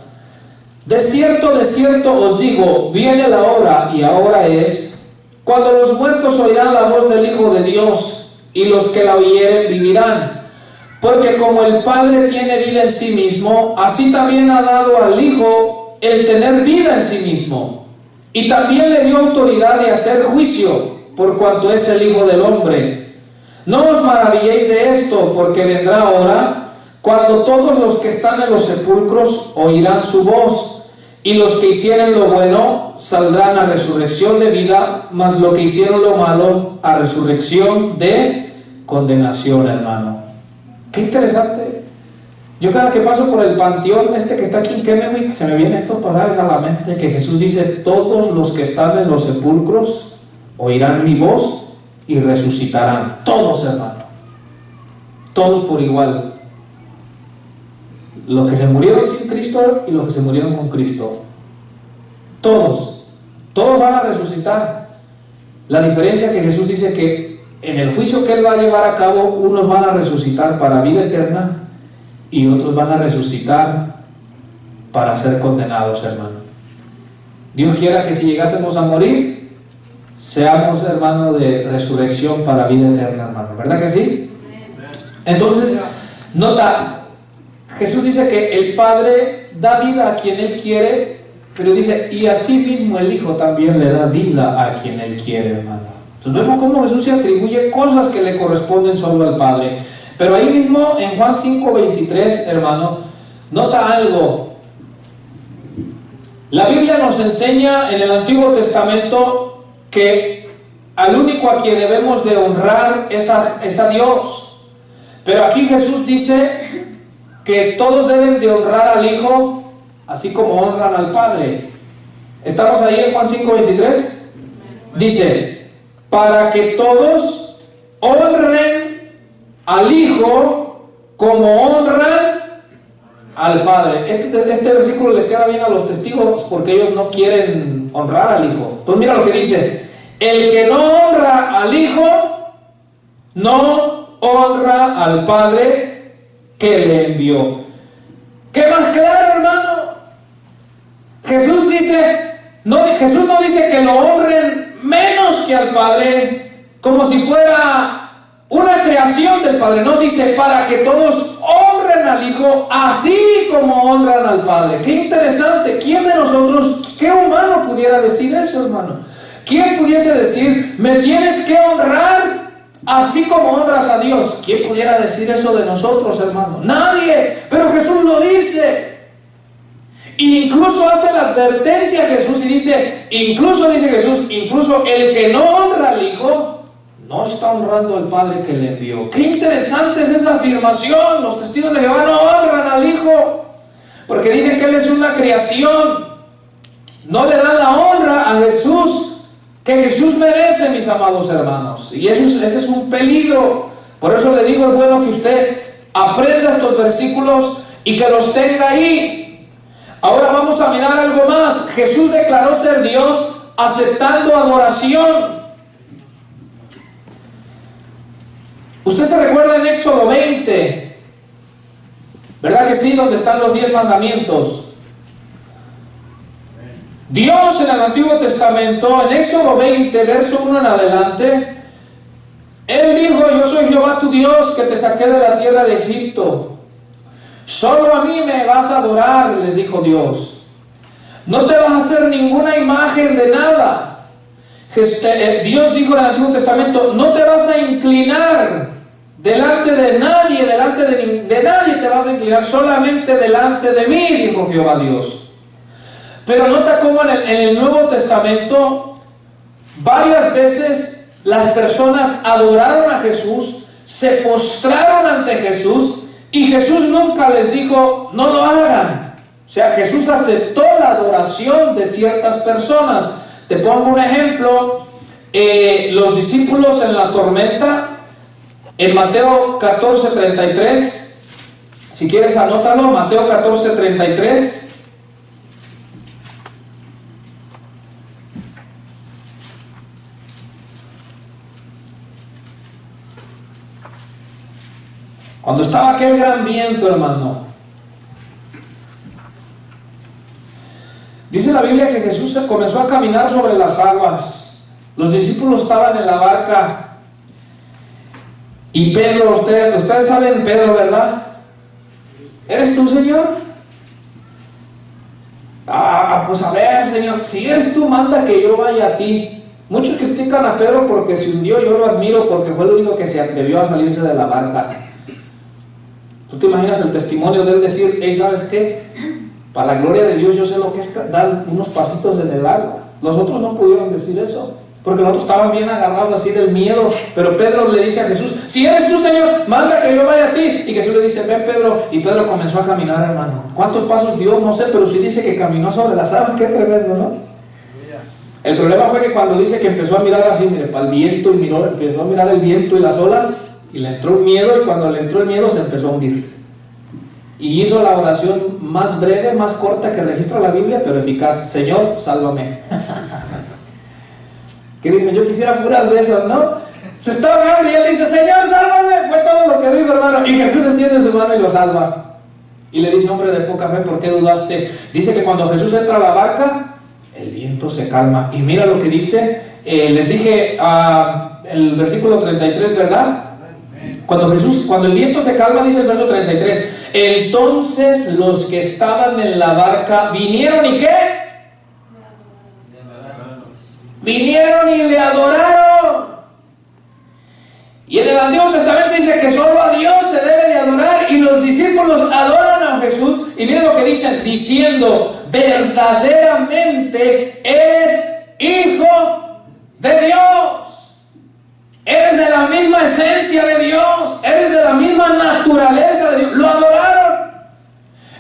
De cierto os digo, viene la hora, y ahora es, cuando los muertos oirán la voz del Hijo de Dios, y los que la oyeren vivirán. Porque como el Padre tiene vida en sí mismo, así también ha dado al Hijo el tener vida en sí mismo. Y también le dio autoridad de hacer juicio, por cuanto es el Hijo del Hombre. No os maravilléis de esto, porque vendrá hora, cuando todos los que están en los sepulcros oirán su voz. Y los que hicieren lo bueno saldrán a resurrección de vida, mas los que hicieron lo malo a resurrección de condenación, hermano. Qué interesante. Yo cada que paso por el panteón que está aquí en Kennewick, se me vienen estos pasajes a la mente, que Jesús dice, todos los que están en los sepulcros oirán mi voz y resucitarán. Todos, hermano. Todos por igual. Los que se murieron sin Cristo y los que se murieron con Cristo. Todos van a resucitar. La diferencia es que Jesús dice que en el juicio que Él va a llevar a cabo, unos van a resucitar para vida eterna y otros van a resucitar para ser condenados, hermano. Dios quiera que si llegásemos a morir, seamos, hermano, de resurrección para vida eterna, hermano. ¿Verdad que sí? Entonces, nota, Jesús dice que el Padre da vida a quien Él quiere, pero dice, y así mismo el Hijo también le da vida a quien Él quiere, hermano. Entonces vemos cómo Jesús se atribuye cosas que le corresponden solo al Padre. Pero ahí mismo en Juan 5:23, hermano, nota algo. La Biblia nos enseña en el Antiguo Testamento que al único a quien debemos de honrar es a Dios. Pero aquí Jesús dice que todos deben de honrar al Hijo, así como honran al Padre. ¿Estamos ahí en Juan 5:23? Dice, para que todos honren al Hijo como honran al Padre. Este versículo le queda bien a los testigos porque ellos no quieren honrar al Hijo. Entonces mira lo que dice: el que no honra al Hijo no honra al Padre que le envió. ¿Qué más claro, hermano? Jesús no dice que lo honren menos que al Padre, como si fuera una creación del Padre. No, dice para que todos honren al Hijo así como honran al Padre. Qué interesante. ¿Quién de nosotros, qué humano pudiera decir eso, hermano? ¿Quién pudiese decir, me tienes que honrar así como honras a Dios? ¿Quién pudiera decir eso de nosotros, hermano? Nadie. Pero Jesús lo dice. Incluso hace la advertencia a Jesús y dice, incluso el que no honra al Hijo no está honrando al Padre que le envió. Qué interesante es esa afirmación. Los testigos de Jehová no honran al Hijo porque dicen que Él es una creación. No le dan la honra a Jesús que Jesús merece, mis amados hermanos. Y ese es un peligro. Por eso le digo, es bueno que usted aprenda estos versículos y que los tenga ahí. Ahora vamos a mirar algo más. Jesús declaró ser Dios aceptando adoración. Usted se recuerda en Éxodo 20, ¿verdad que sí? Donde están los 10 mandamientos. Dios en el Antiguo Testamento, en Éxodo 20, verso 1 en adelante, Él dijo: yo soy Jehová tu Dios que te saqué de la tierra de Egipto. Solo a mí me vas a adorar, les dijo Dios. No te vas a hacer ninguna imagen de nada. Dios dijo en el Antiguo Testamento: no te vas a inclinar delante de nadie, de nadie te vas a inclinar, solamente delante de mí, dijo Jehová Dios. Pero nota cómo en el Nuevo Testamento varias veces las personas adoraron a Jesús, se postraron ante Jesús, y Jesús nunca les dijo no lo hagan. O sea, Jesús aceptó la adoración de ciertas personas. Te pongo un ejemplo. Los discípulos en la tormenta, en Mateo 14:33, si quieres anótalo, Mateo 14:33. Cuando estaba aquel gran viento, hermano, dice la Biblia que Jesús comenzó a caminar sobre las aguas. Los discípulos estaban en la barca. Y Pedro, ustedes saben Pedro, ¿verdad? ¿Eres tú, Señor? Pues a ver, Señor, si eres tú, manda que yo vaya a ti. Muchos critican a Pedro porque se hundió. Yo lo admiro porque fue el único que se atrevió a salirse de la barca. ¿Tú te imaginas el testimonio de él decir: hey, ¿sabes qué? Para la gloria de Dios yo sé lo que es dar unos pasitos en el agua? Los otros no pudieron decir eso, porque los otros estaban bien agarrados así del miedo. Pero Pedro le dice a Jesús: si eres tú, Señor, manda que yo vaya a ti. Y Jesús le dice: ven, Pedro. Y Pedro comenzó a caminar, hermano. ¿Cuántos pasos dio? No sé, pero sí dice que caminó sobre las aguas. Qué tremendo, ¿no? El problema fue que cuando dice que empezó a mirar así, mire, para el viento, y empezó a mirar el viento y las olas, y le entró un miedo, y cuando le entró el miedo se empezó a hundir. Y hizo la oración más breve, más corta que registra la Biblia, pero eficaz: Señor, sálvame. Que dicen, yo quisiera puras de esas, ¿no? Se está ahogando y él dice: Señor, sálvame. Fue todo lo que dijo, hermano. Y Jesús extiende su mano y lo salva. Y le dice: hombre de poca fe, ¿por qué dudaste? Dice que cuando Jesús entra a la barca, el viento se calma. Y mira lo que dice. Les dije el versículo 33, ¿verdad? Cuando el viento se calma, dice el verso 33, entonces los que estaban en la barca vinieron y ¿qué? Vinieron y le adoraron. Y en el Antiguo Testamento dice que solo a Dios se debe de adorar, y los discípulos adoran a Jesús. Y miren lo que dicen, diciendo: verdaderamente eres Hijo de Dios. Eres de la misma esencia de Dios, eres de la misma naturaleza de Dios. Lo adoraron.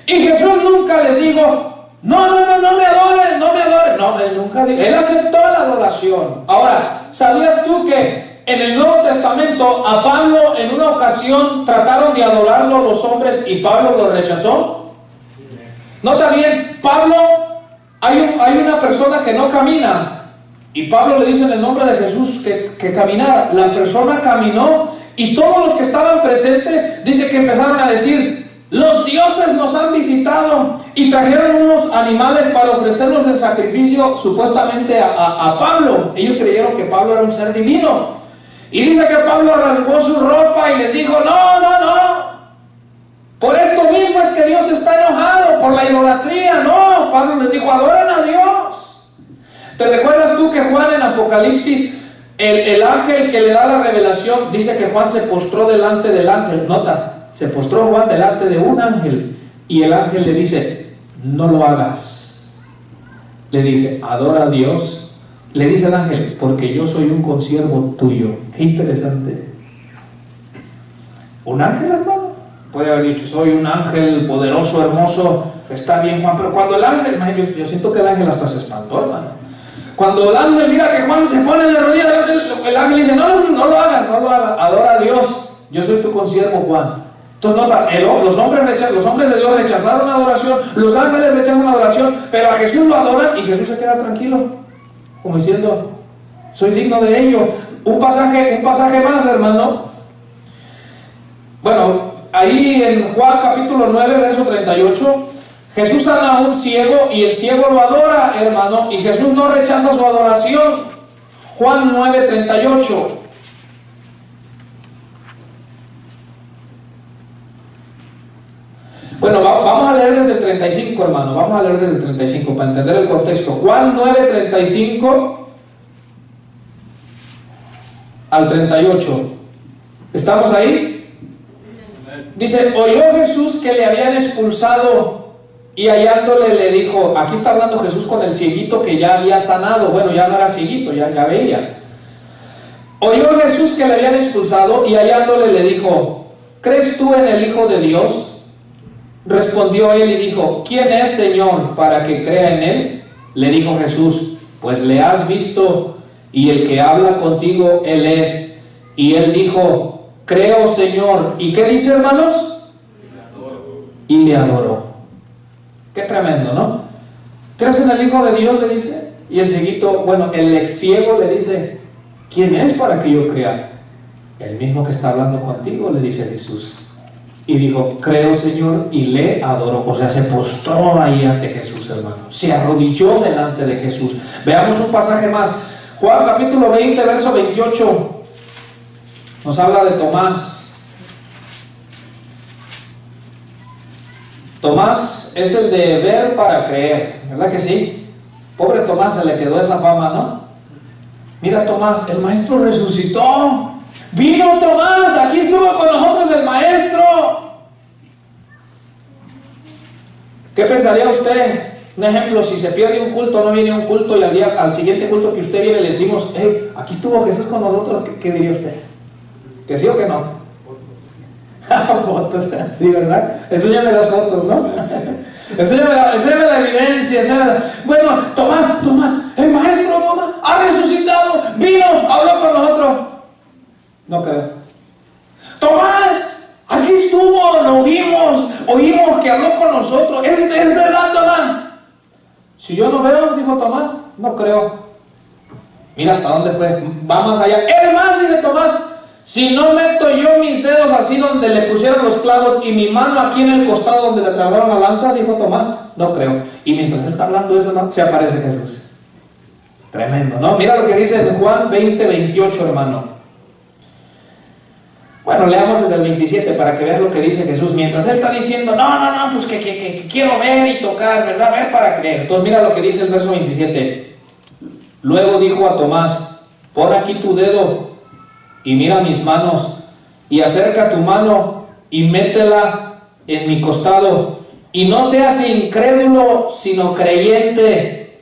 Y Jesús nunca les dijo: no me adoren, no me adoren. No, él nunca dijo. Él aceptó la adoración. Ahora, ¿sabías tú que en el Nuevo Testamento a Pablo en una ocasión trataron de adorarlo los hombres y Pablo lo rechazó? Nota bien, Pablo, hay una persona que no camina y Pablo le dice en el nombre de Jesús que caminara. La persona caminó y todos los que estaban presentes, dice que empezaron a decir: los dioses nos han visitado, y trajeron unos animales para ofrecerlos en sacrificio supuestamente a Pablo. Ellos creyeron que Pablo era un ser divino, y dice que Pablo arrancó su ropa y les dijo: no, no, no, por esto mismo es que Dios está enojado, por la idolatría. No, Pablo les dijo: adoren a Dios. ¿Te recuerdas tú que Juan en Apocalipsis, el ángel que le da la revelación, dice que Juan se postró delante del ángel? Nota, se postró Juan delante de un ángel y el ángel le dice: no lo hagas. Le dice: adora a Dios. Le dice el ángel: porque yo soy un consiervo tuyo. Qué interesante. Un ángel, hermano, puede haber dicho: soy un ángel poderoso, hermoso. Está bien, Juan, pero cuando el ángel, yo siento que el ángel hasta se espantó, hermano. Cuando el ángel mira que Juan se pone de rodillas delante, el ángel dice: no, no, no lo hagas, no lo hagas. Adora a Dios. Yo soy tu consiervo, Juan. Entonces nota, los hombres de Dios rechazaron la adoración, los ángeles rechazan la adoración, pero a Jesús lo adoran y Jesús se queda tranquilo, como diciendo: soy digno de ello. Un pasaje más, hermano. Bueno, ahí en Juan capítulo 9, verso 38, Jesús sana a un ciego y el ciego lo adora, hermano, y Jesús no rechaza su adoración. Juan 9, 38. Bueno, vamos a leer desde el 35, hermano. Vamos a leer desde el 35 para entender el contexto. Juan 9, 35 al 38. ¿Estamos ahí? Dice: oyó Jesús que le habían expulsado, y hallándole le dijo... Aquí está hablando Jesús con el cieguito que ya había sanado. Bueno, ya no era cieguito, ya veía. Oyó Jesús que le habían expulsado, y hallándole le dijo: ¿crees tú en el Hijo de Dios? Respondió él y dijo: ¿quién es, Señor, para que crea en él? Le dijo Jesús: pues le has visto, y el que habla contigo, él es. Y él dijo: creo, Señor. ¿Y qué dice, hermanos? Y le adoró. Qué tremendo, ¿no? ¿Crees en el Hijo de Dios?, le dice. Y el cieguito, bueno, el ex ciego le dice: ¿quién es para que yo crea? El mismo que está hablando contigo, le dice Jesús. Y dijo: creo, Señor, y le adoró. O sea, se postró ahí ante Jesús, hermano. Se arrodilló delante de Jesús. Veamos un pasaje más. Juan capítulo 20, verso 28. Nos habla de Tomás. Tomás es el de ver para creer, ¿verdad que sí? Pobre Tomás, se le quedó esa fama, ¿no? Mira, Tomás, el maestro resucitó. Vino Tomás, aquí estuvo con nosotros el maestro. ¿Qué pensaría usted? Un ejemplo: si se pierde un culto, no viene un culto, y al siguiente culto que usted viene le decimos: hey, aquí estuvo Jesús con nosotros, ¿qué diría usted? ¿Que sí o que no? Fotos, sí, ¿verdad? Enséñame las fotos, ¿no? enséñame la evidencia, Bueno, Tomás, el maestro Tomás ha resucitado, vino, habló con nosotros. No creo. Tomás, aquí estuvo, lo vimos, oímos que habló con nosotros. ¿Es verdad, Tomás? Si yo no veo, dijo Tomás, no creo. Mira hasta dónde fue, va más allá. Es más, dice Tomás: si no meto yo mis dedos así donde le pusieron los clavos y mi mano aquí en el costado donde le clavaron la lanza, dijo Tomás, no creo. Y mientras él está hablando eso, ¿no?, se aparece Jesús. Tremendo, ¿no? Mira lo que dice en Juan 20, 28, hermano. Bueno, leamos desde el 27 para que veas lo que dice Jesús. Mientras él está diciendo: no, pues que quiero ver y tocar, ¿verdad? Ver para creer. Entonces mira lo que dice el verso 27. Luego dijo a Tomás: pon aquí tu dedo y mira mis manos, y acerca tu mano y métela en mi costado, y no seas incrédulo, sino creyente.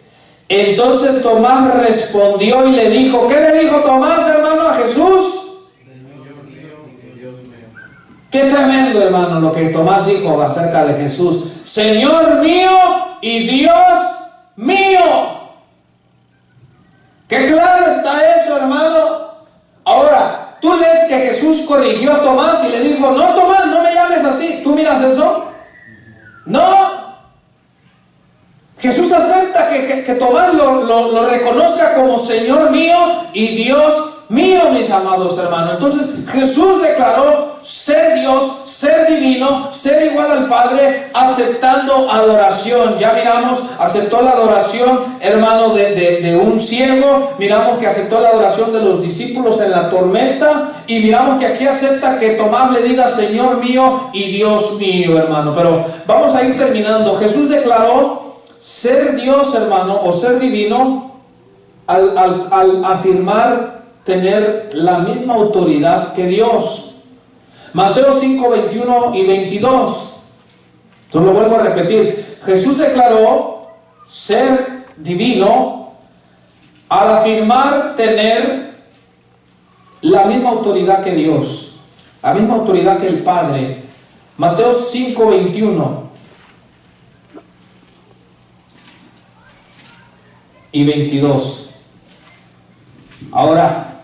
Entonces Tomás respondió y le dijo... ¿Qué le dijo Tomás, hermano, a Jesús? Qué tremendo, hermano, lo que Tomás dijo acerca de Jesús: Señor mío y Dios mío. Qué claro está eso, hermano. Ahora, tú lees que Jesús corrigió a Tomás y le dijo, no, Tomás, no me llames así. ¿Tú miras eso? No. Jesús acepta que Tomás lo reconozca como Señor mío y Dios mío, mis amados hermanos. Entonces Jesús declaró ser Dios, ser divino, ser igual al Padre, aceptando adoración. Ya miramos, aceptó la adoración, hermano, de un ciego. Miramos que aceptó la adoración de los discípulos en la tormenta. Y miramos que aquí acepta que Tomás le diga Señor mío y Dios mío, hermano. Pero vamos a ir terminando. Jesús declaró ser Dios, hermano, o ser divino al afirmar tener la misma autoridad que Dios. Mateo 5, 21 y 22. Entonces lo vuelvo a repetir. Jesús declaró ser divino al afirmar tener la misma autoridad que Dios, la misma autoridad que el Padre. Mateo 5, 21 y 22. Ahora,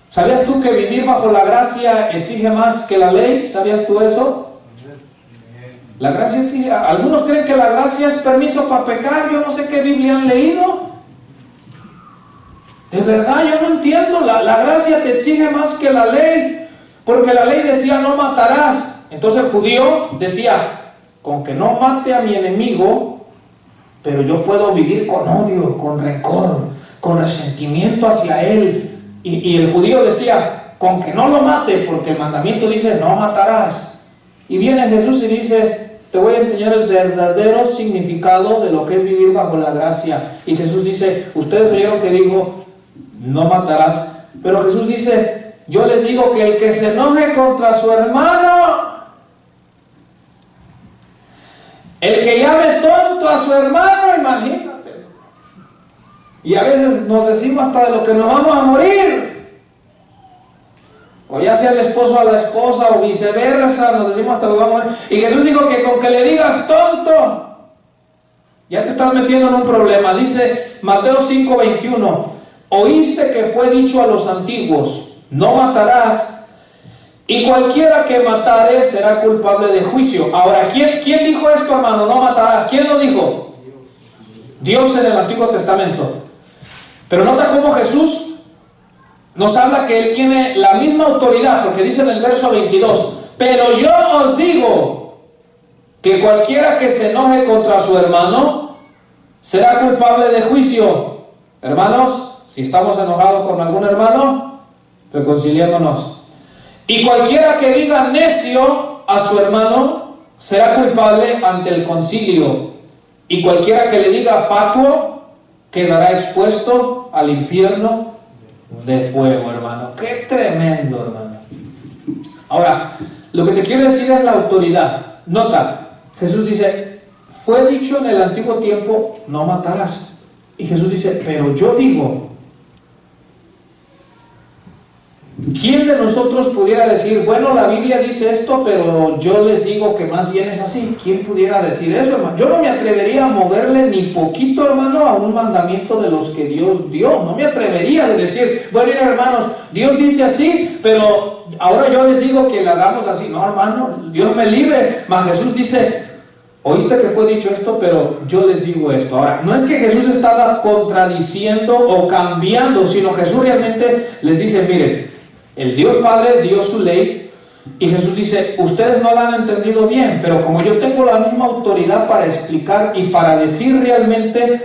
¿sabías tú que vivir bajo la gracia exige más que la ley? ¿Sabías tú eso? La gracia exige... Algunos creen que la gracia es permiso para pecar. Yo no sé qué Biblia han leído. De verdad, yo no entiendo. La gracia te exige más que la ley. Porque la ley decía no matarás. Entonces el judío decía, con que no mate a mi enemigo, pero yo puedo vivir con odio, con rencor, con resentimiento hacia él. Y el judío decía, con que no lo mate, porque el mandamiento dice, no matarás. Y viene Jesús y dice, te voy a enseñar el verdadero significado de lo que es vivir bajo la gracia. Y Jesús dice, ustedes oyeron que digo, no matarás. Pero Jesús dice, yo les digo que el que se enoje contra su hermano, el que llame tonto a su hermano, imagínate. Y a veces nos decimos hasta de lo que nos vamos a morir. O ya sea el esposo a la esposa o viceversa, nos decimos hasta lo que vamos a morir. Y Jesús dijo que con que le digas tonto, ya te estás metiendo en un problema. Dice Mateo 5, 21, oíste que fue dicho a los antiguos, no matarás, y cualquiera que matare será culpable de juicio. Ahora, ¿quién dijo esto, hermano? No matarás. ¿Quién lo dijo? Dios en el Antiguo Testamento. Pero nota cómo Jesús nos habla que Él tiene la misma autoridad, porque dice en el verso 22, pero yo os digo que cualquiera que se enoje contra su hermano será culpable de juicio. Hermanos, si estamos enojados con algún hermano, reconciliémonos. Y cualquiera que diga necio a su hermano será culpable ante el concilio. Y cualquiera que le diga fatuo quedará expuesto al infierno de fuego, hermano. ¡Qué tremendo, hermano! Ahora, lo que te quiero decir es la autoridad. Nota, Jesús dice, fue dicho en el antiguo tiempo, no matarás. Y Jesús dice, pero yo digo. ¿Quién de nosotros pudiera decir, bueno, la Biblia dice esto, pero yo les digo que más bien es así? ¿Quién pudiera decir eso, hermano? Yo no me atrevería a moverle ni poquito, hermano, a un mandamiento de los que Dios dio. No me atrevería de decir, bueno, hermanos, Dios dice así, pero ahora yo les digo que la hagamos así. No, hermano, Dios me libre. Mas Jesús dice, oíste que fue dicho esto, pero yo les digo esto. Ahora, no es que Jesús estaba contradiciendo o cambiando, sino Jesús realmente les dice, miren, el Dios Padre dio su ley y Jesús dice, ustedes no la han entendido bien, pero como yo tengo la misma autoridad para explicar y para decir realmente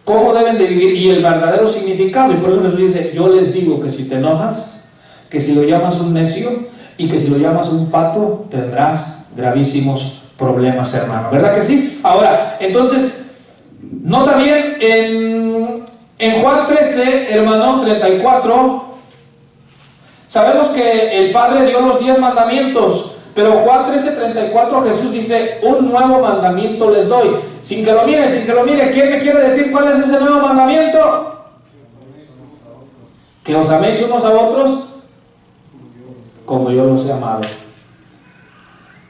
cómo deben de vivir y el verdadero significado, y por eso Jesús dice, yo les digo que si te enojas, que si lo llamas un necio y que si lo llamas un fatuo, tendrás gravísimos problemas, hermano. ¿Verdad que sí? Ahora, entonces, nota bien, en Juan 13, hermano, 34, sabemos que el Padre dio los 10 mandamientos, pero Juan 13:34 Jesús dice, un nuevo mandamiento les doy. Sin que lo mire, ¿quién me quiere decir cuál es ese nuevo mandamiento? Que os améis unos a otros como yo los he amado.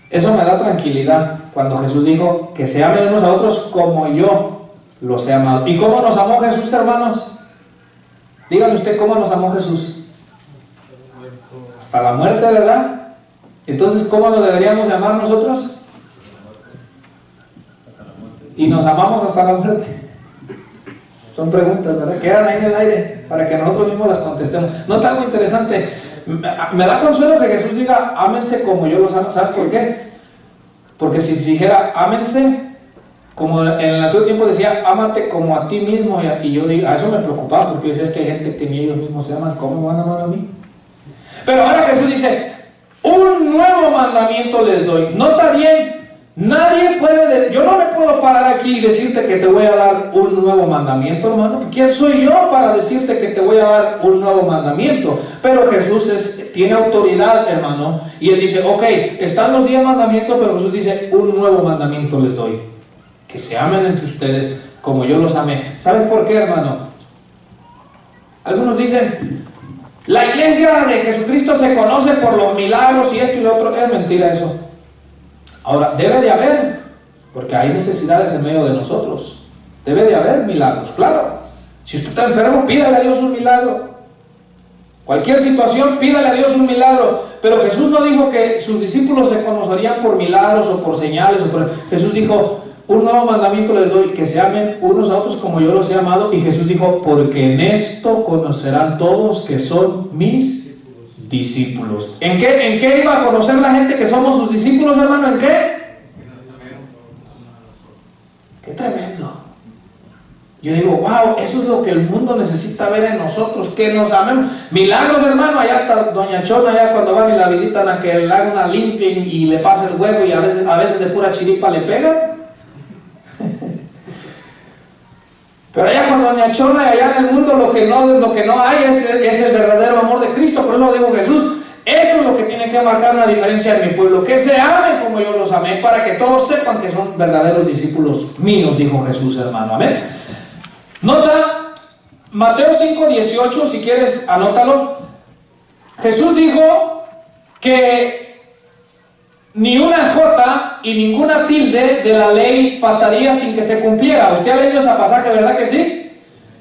Eso me da tranquilidad cuando Jesús dijo que se amen unos a otros como yo los he amado. ¿Y cómo nos amó Jesús, hermanos? Díganme usted, ¿cómo nos amó Jesús? hasta la muerte, ¿verdad? Entonces, ¿cómo nos deberíamos llamar nosotros? Y nos amamos hasta la muerte. Son preguntas, ¿verdad? Quedan ahí en el aire para que nosotros mismos las contestemos. Nota algo interesante. Me da consuelo que Jesús diga, ámense como yo los amo. ¿Sabes por qué? Porque si dijera, ámense, como en el antiguo tiempo decía, ámate como a ti mismo. Y yo digo, a eso me preocupaba, porque yo decía, es que hay gente que ni ellos mismos se aman, ¿cómo van a amar a mí? Pero ahora Jesús dice, un nuevo mandamiento les doy. Nota bien. Nadie puede, yo no me puedo parar aquí y decirte que te voy a dar un nuevo mandamiento, hermano. ¿Quién soy yo para decirte que te voy a dar un nuevo mandamiento? Pero Jesús tiene autoridad, hermano. Y Él dice, ok, están los 10 mandamientos, pero Jesús dice, un nuevo mandamiento les doy. Que se amen entre ustedes como yo los amé. ¿Sabes por qué, hermano? Algunos dicen, la iglesia de Jesucristo se conoce por los milagros y esto y lo otro. Es mentira eso. Ahora, debe de haber, porque hay necesidades en medio de nosotros. Debe de haber milagros, claro. Si usted está enfermo, pídale a Dios un milagro. Cualquier situación, pídale a Dios un milagro. Pero Jesús no dijo que sus discípulos se conocerían por milagros o por señales. Jesús dijo, un nuevo mandamiento les doy, que se amen unos a otros como yo los he amado. Y Jesús dijo, porque en esto conocerán todos que son mis discípulos. ¿En qué iba a conocer la gente que somos sus discípulos, hermano? ¿En qué? ¡Qué tremendo! Yo digo, wow, eso es lo que el mundo necesita ver en nosotros, que nos amemos. Milagros, hermano. Allá está doña Chona, allá cuando van y la visitan, a que le hagan una limpia y le pase el huevo y a veces de pura chiripa le pega. Pero allá con doña Chona y allá en el mundo lo que no hay es el verdadero amor de Cristo. Por eso digo, Jesús, eso es lo que tiene que marcar una diferencia en mi pueblo, que se amen como yo los amé, para que todos sepan que son verdaderos discípulos míos, dijo Jesús, hermano. Amén. Nota Mateo 5:18, si quieres anótalo. Jesús dijo que ni una jota y ninguna tilde de la ley pasaría sin que se cumpliera. ¿Usted ha leído ese pasaje, verdad que sí?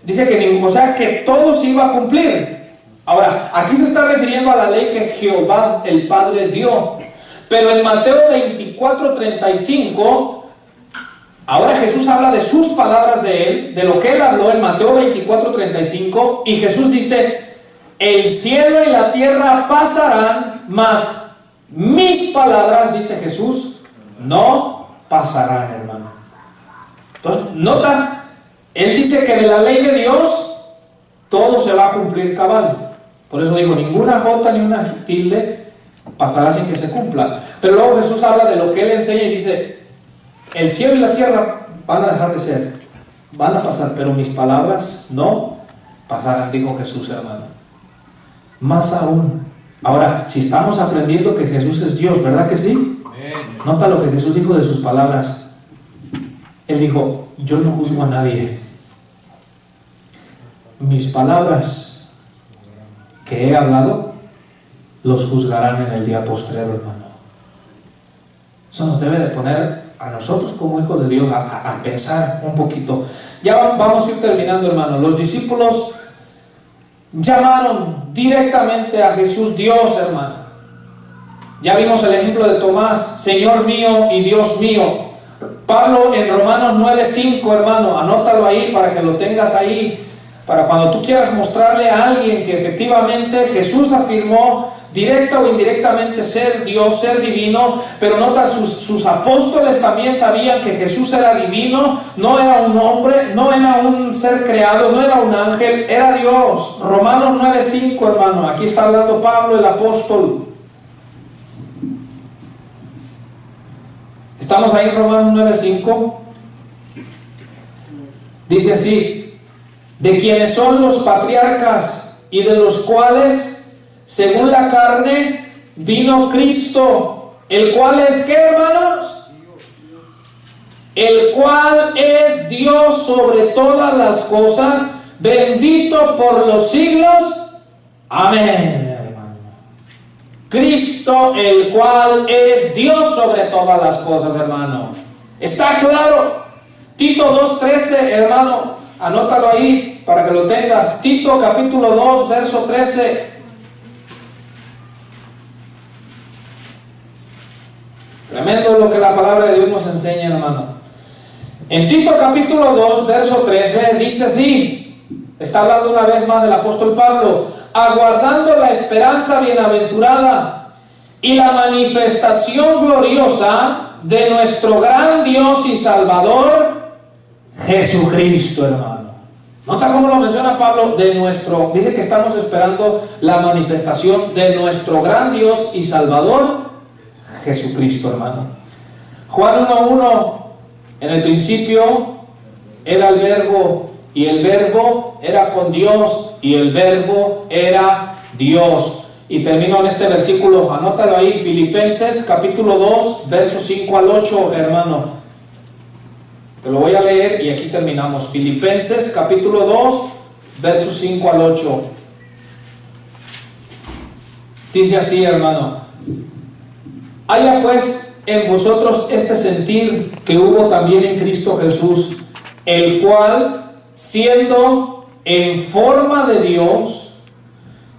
Dice que, o sea, que todo se iba a cumplir. Ahora, aquí se está refiriendo a la ley que Jehová el Padre dio. Pero en Mateo 24:35, ahora Jesús habla de sus palabras de Él, de lo que Él habló en Mateo 24:35, y Jesús dice, el cielo y la tierra pasarán, mas mis palabras, dice Jesús, no pasarán, hermano. Entonces, nota, Él dice que de la ley de Dios todo se va a cumplir cabal. Por eso digo, ninguna jota ni una tilde pasará sin que se cumpla. Pero luego Jesús habla de lo que Él enseña y dice, el cielo y la tierra van a dejar de ser, van a pasar, pero mis palabras no pasarán, dijo Jesús, hermano. Más aún. Ahora, si estamos aprendiendo que Jesús es Dios, ¿verdad que sí? Nota lo que Jesús dijo de sus palabras. Él dijo, yo no juzgo a nadie. Mis palabras que he hablado, los juzgarán en el día postrero, hermano. Eso nos debe de poner a nosotros como hijos de Dios a pensar un poquito. Ya vamos a ir terminando, hermano. Los discípulos llamaron directamente a Jesús Dios, hermano. Ya vimos el ejemplo de Tomás, Señor mío y Dios mío. Pablo en Romanos 9:5, hermano, anótalo ahí para que lo tengas ahí, para cuando tú quieras mostrarle a alguien que efectivamente Jesús afirmó directa o indirectamente ser Dios, ser divino. Pero nota, sus apóstoles también sabían que Jesús era divino, no era un hombre, no era un ser creado, no era un ángel, era Dios. Romanos 9:5, hermano, aquí está hablando Pablo el apóstol. Estamos ahí en Romanos 9:5. Dice así: de quienes son los patriarcas y de los cuales según la carne vino Cristo, el cual es, ¿qué, hermanos? El cual es Dios sobre todas las cosas, bendito por los siglos. Amén, hermano. Cristo, el cual es Dios sobre todas las cosas, hermano. ¿Está claro? Tito 2:13, hermano, anótalo ahí para que lo tengas. Tito capítulo 2, verso 13. Tremendo lo que la palabra de Dios nos enseña, hermano. En Tito capítulo 2, verso 13, dice así, está hablando una vez más del apóstol Pablo: aguardando la esperanza bienaventurada y la manifestación gloriosa de nuestro gran Dios y Salvador, Jesucristo, hermano. Nota cómo lo menciona Pablo, dice que estamos esperando la manifestación de nuestro gran Dios y Salvador, Jesucristo, hermano. Juan 1:1, en el principio era el Verbo, y el Verbo era con Dios, y el Verbo era Dios. Y termino en este versículo, anótalo ahí, Filipenses capítulo 2, versos 5 al 8, hermano. Te lo voy a leer y aquí terminamos. Filipenses capítulo 2, versos 5 al 8. Dice así, hermano: haya pues en vosotros este sentir que hubo también en Cristo Jesús, el cual, siendo en forma de Dios,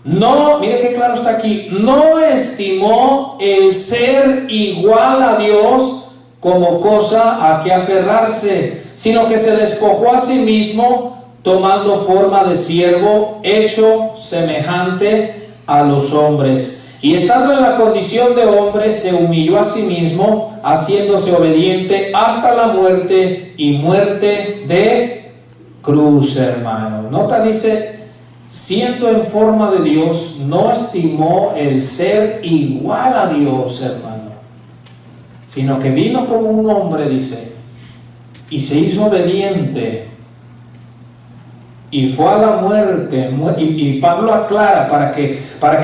no, mire qué claro está aquí, no estimó el ser igual a Dios como cosa a que aferrarse, sino que se despojó a sí mismo, tomando forma de siervo, hecho semejante a los hombres. Y estando en la condición de hombre, se humilló a sí mismo, haciéndose obediente hasta la muerte, y muerte de cruz, hermano. Nota, dice, siendo en forma de Dios, no estimó el ser igual a Dios, hermano, sino que vino como un hombre, dice, y se hizo obediente, y fue a la muerte. Y Pablo aclara para que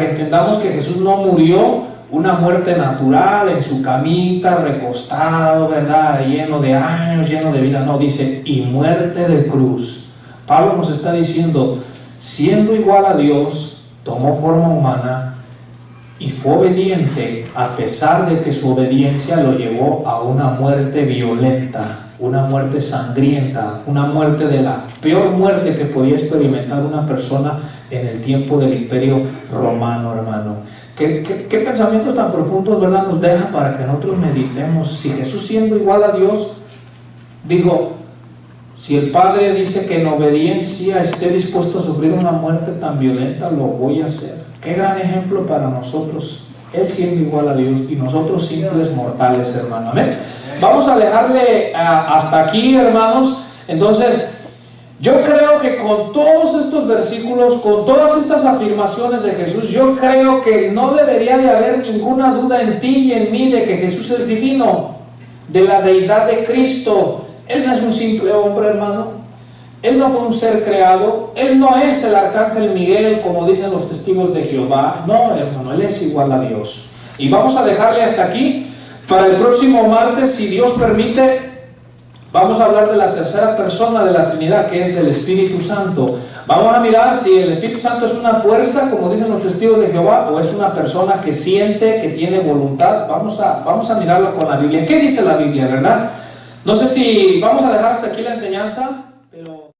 entendamos que Jesús no murió una muerte natural en su camita, recostado, ¿verdad?, lleno de años, lleno de vida. No, dice, y muerte de cruz. Pablo nos está diciendo, siendo igual a Dios, tomó forma humana y fue obediente, a pesar de que su obediencia lo llevó a una muerte violenta, una muerte sangrienta, una muerte de la peor muerte que podía experimentar una persona en el tiempo del Imperio Romano, hermano. ¿Qué pensamientos tan profundos, verdad, nos deja para que nosotros meditemos? Si Jesús, siendo igual a Dios, dijo, si el Padre dice que en obediencia esté dispuesto a sufrir una muerte tan violenta, lo voy a hacer. Qué gran ejemplo para nosotros, Él siendo igual a Dios y nosotros simples mortales, hermano. Amén. Vamos a dejarle hasta aquí, hermanos. Entonces, yo creo que con todos estos versículos, con todas estas afirmaciones de Jesús, yo creo que no debería de haber ninguna duda en ti y en mí de que Jesús es divino, de la deidad de Cristo. Él no es un simple hombre, hermano. Él no fue un ser creado. Él no es el arcángel Miguel, como dicen los testigos de Jehová. No, hermano, Él es igual a Dios. Y vamos a dejarle hasta aquí. Para el próximo martes, si Dios permite, vamos a hablar de la tercera persona de la Trinidad, que es del Espíritu Santo. Vamos a mirar si el Espíritu Santo es una fuerza, como dicen los testigos de Jehová, o es una persona que siente, que tiene voluntad. Vamos a mirarlo con la Biblia. ¿Qué dice la Biblia, verdad? No sé si vamos a dejar hasta aquí la enseñanza.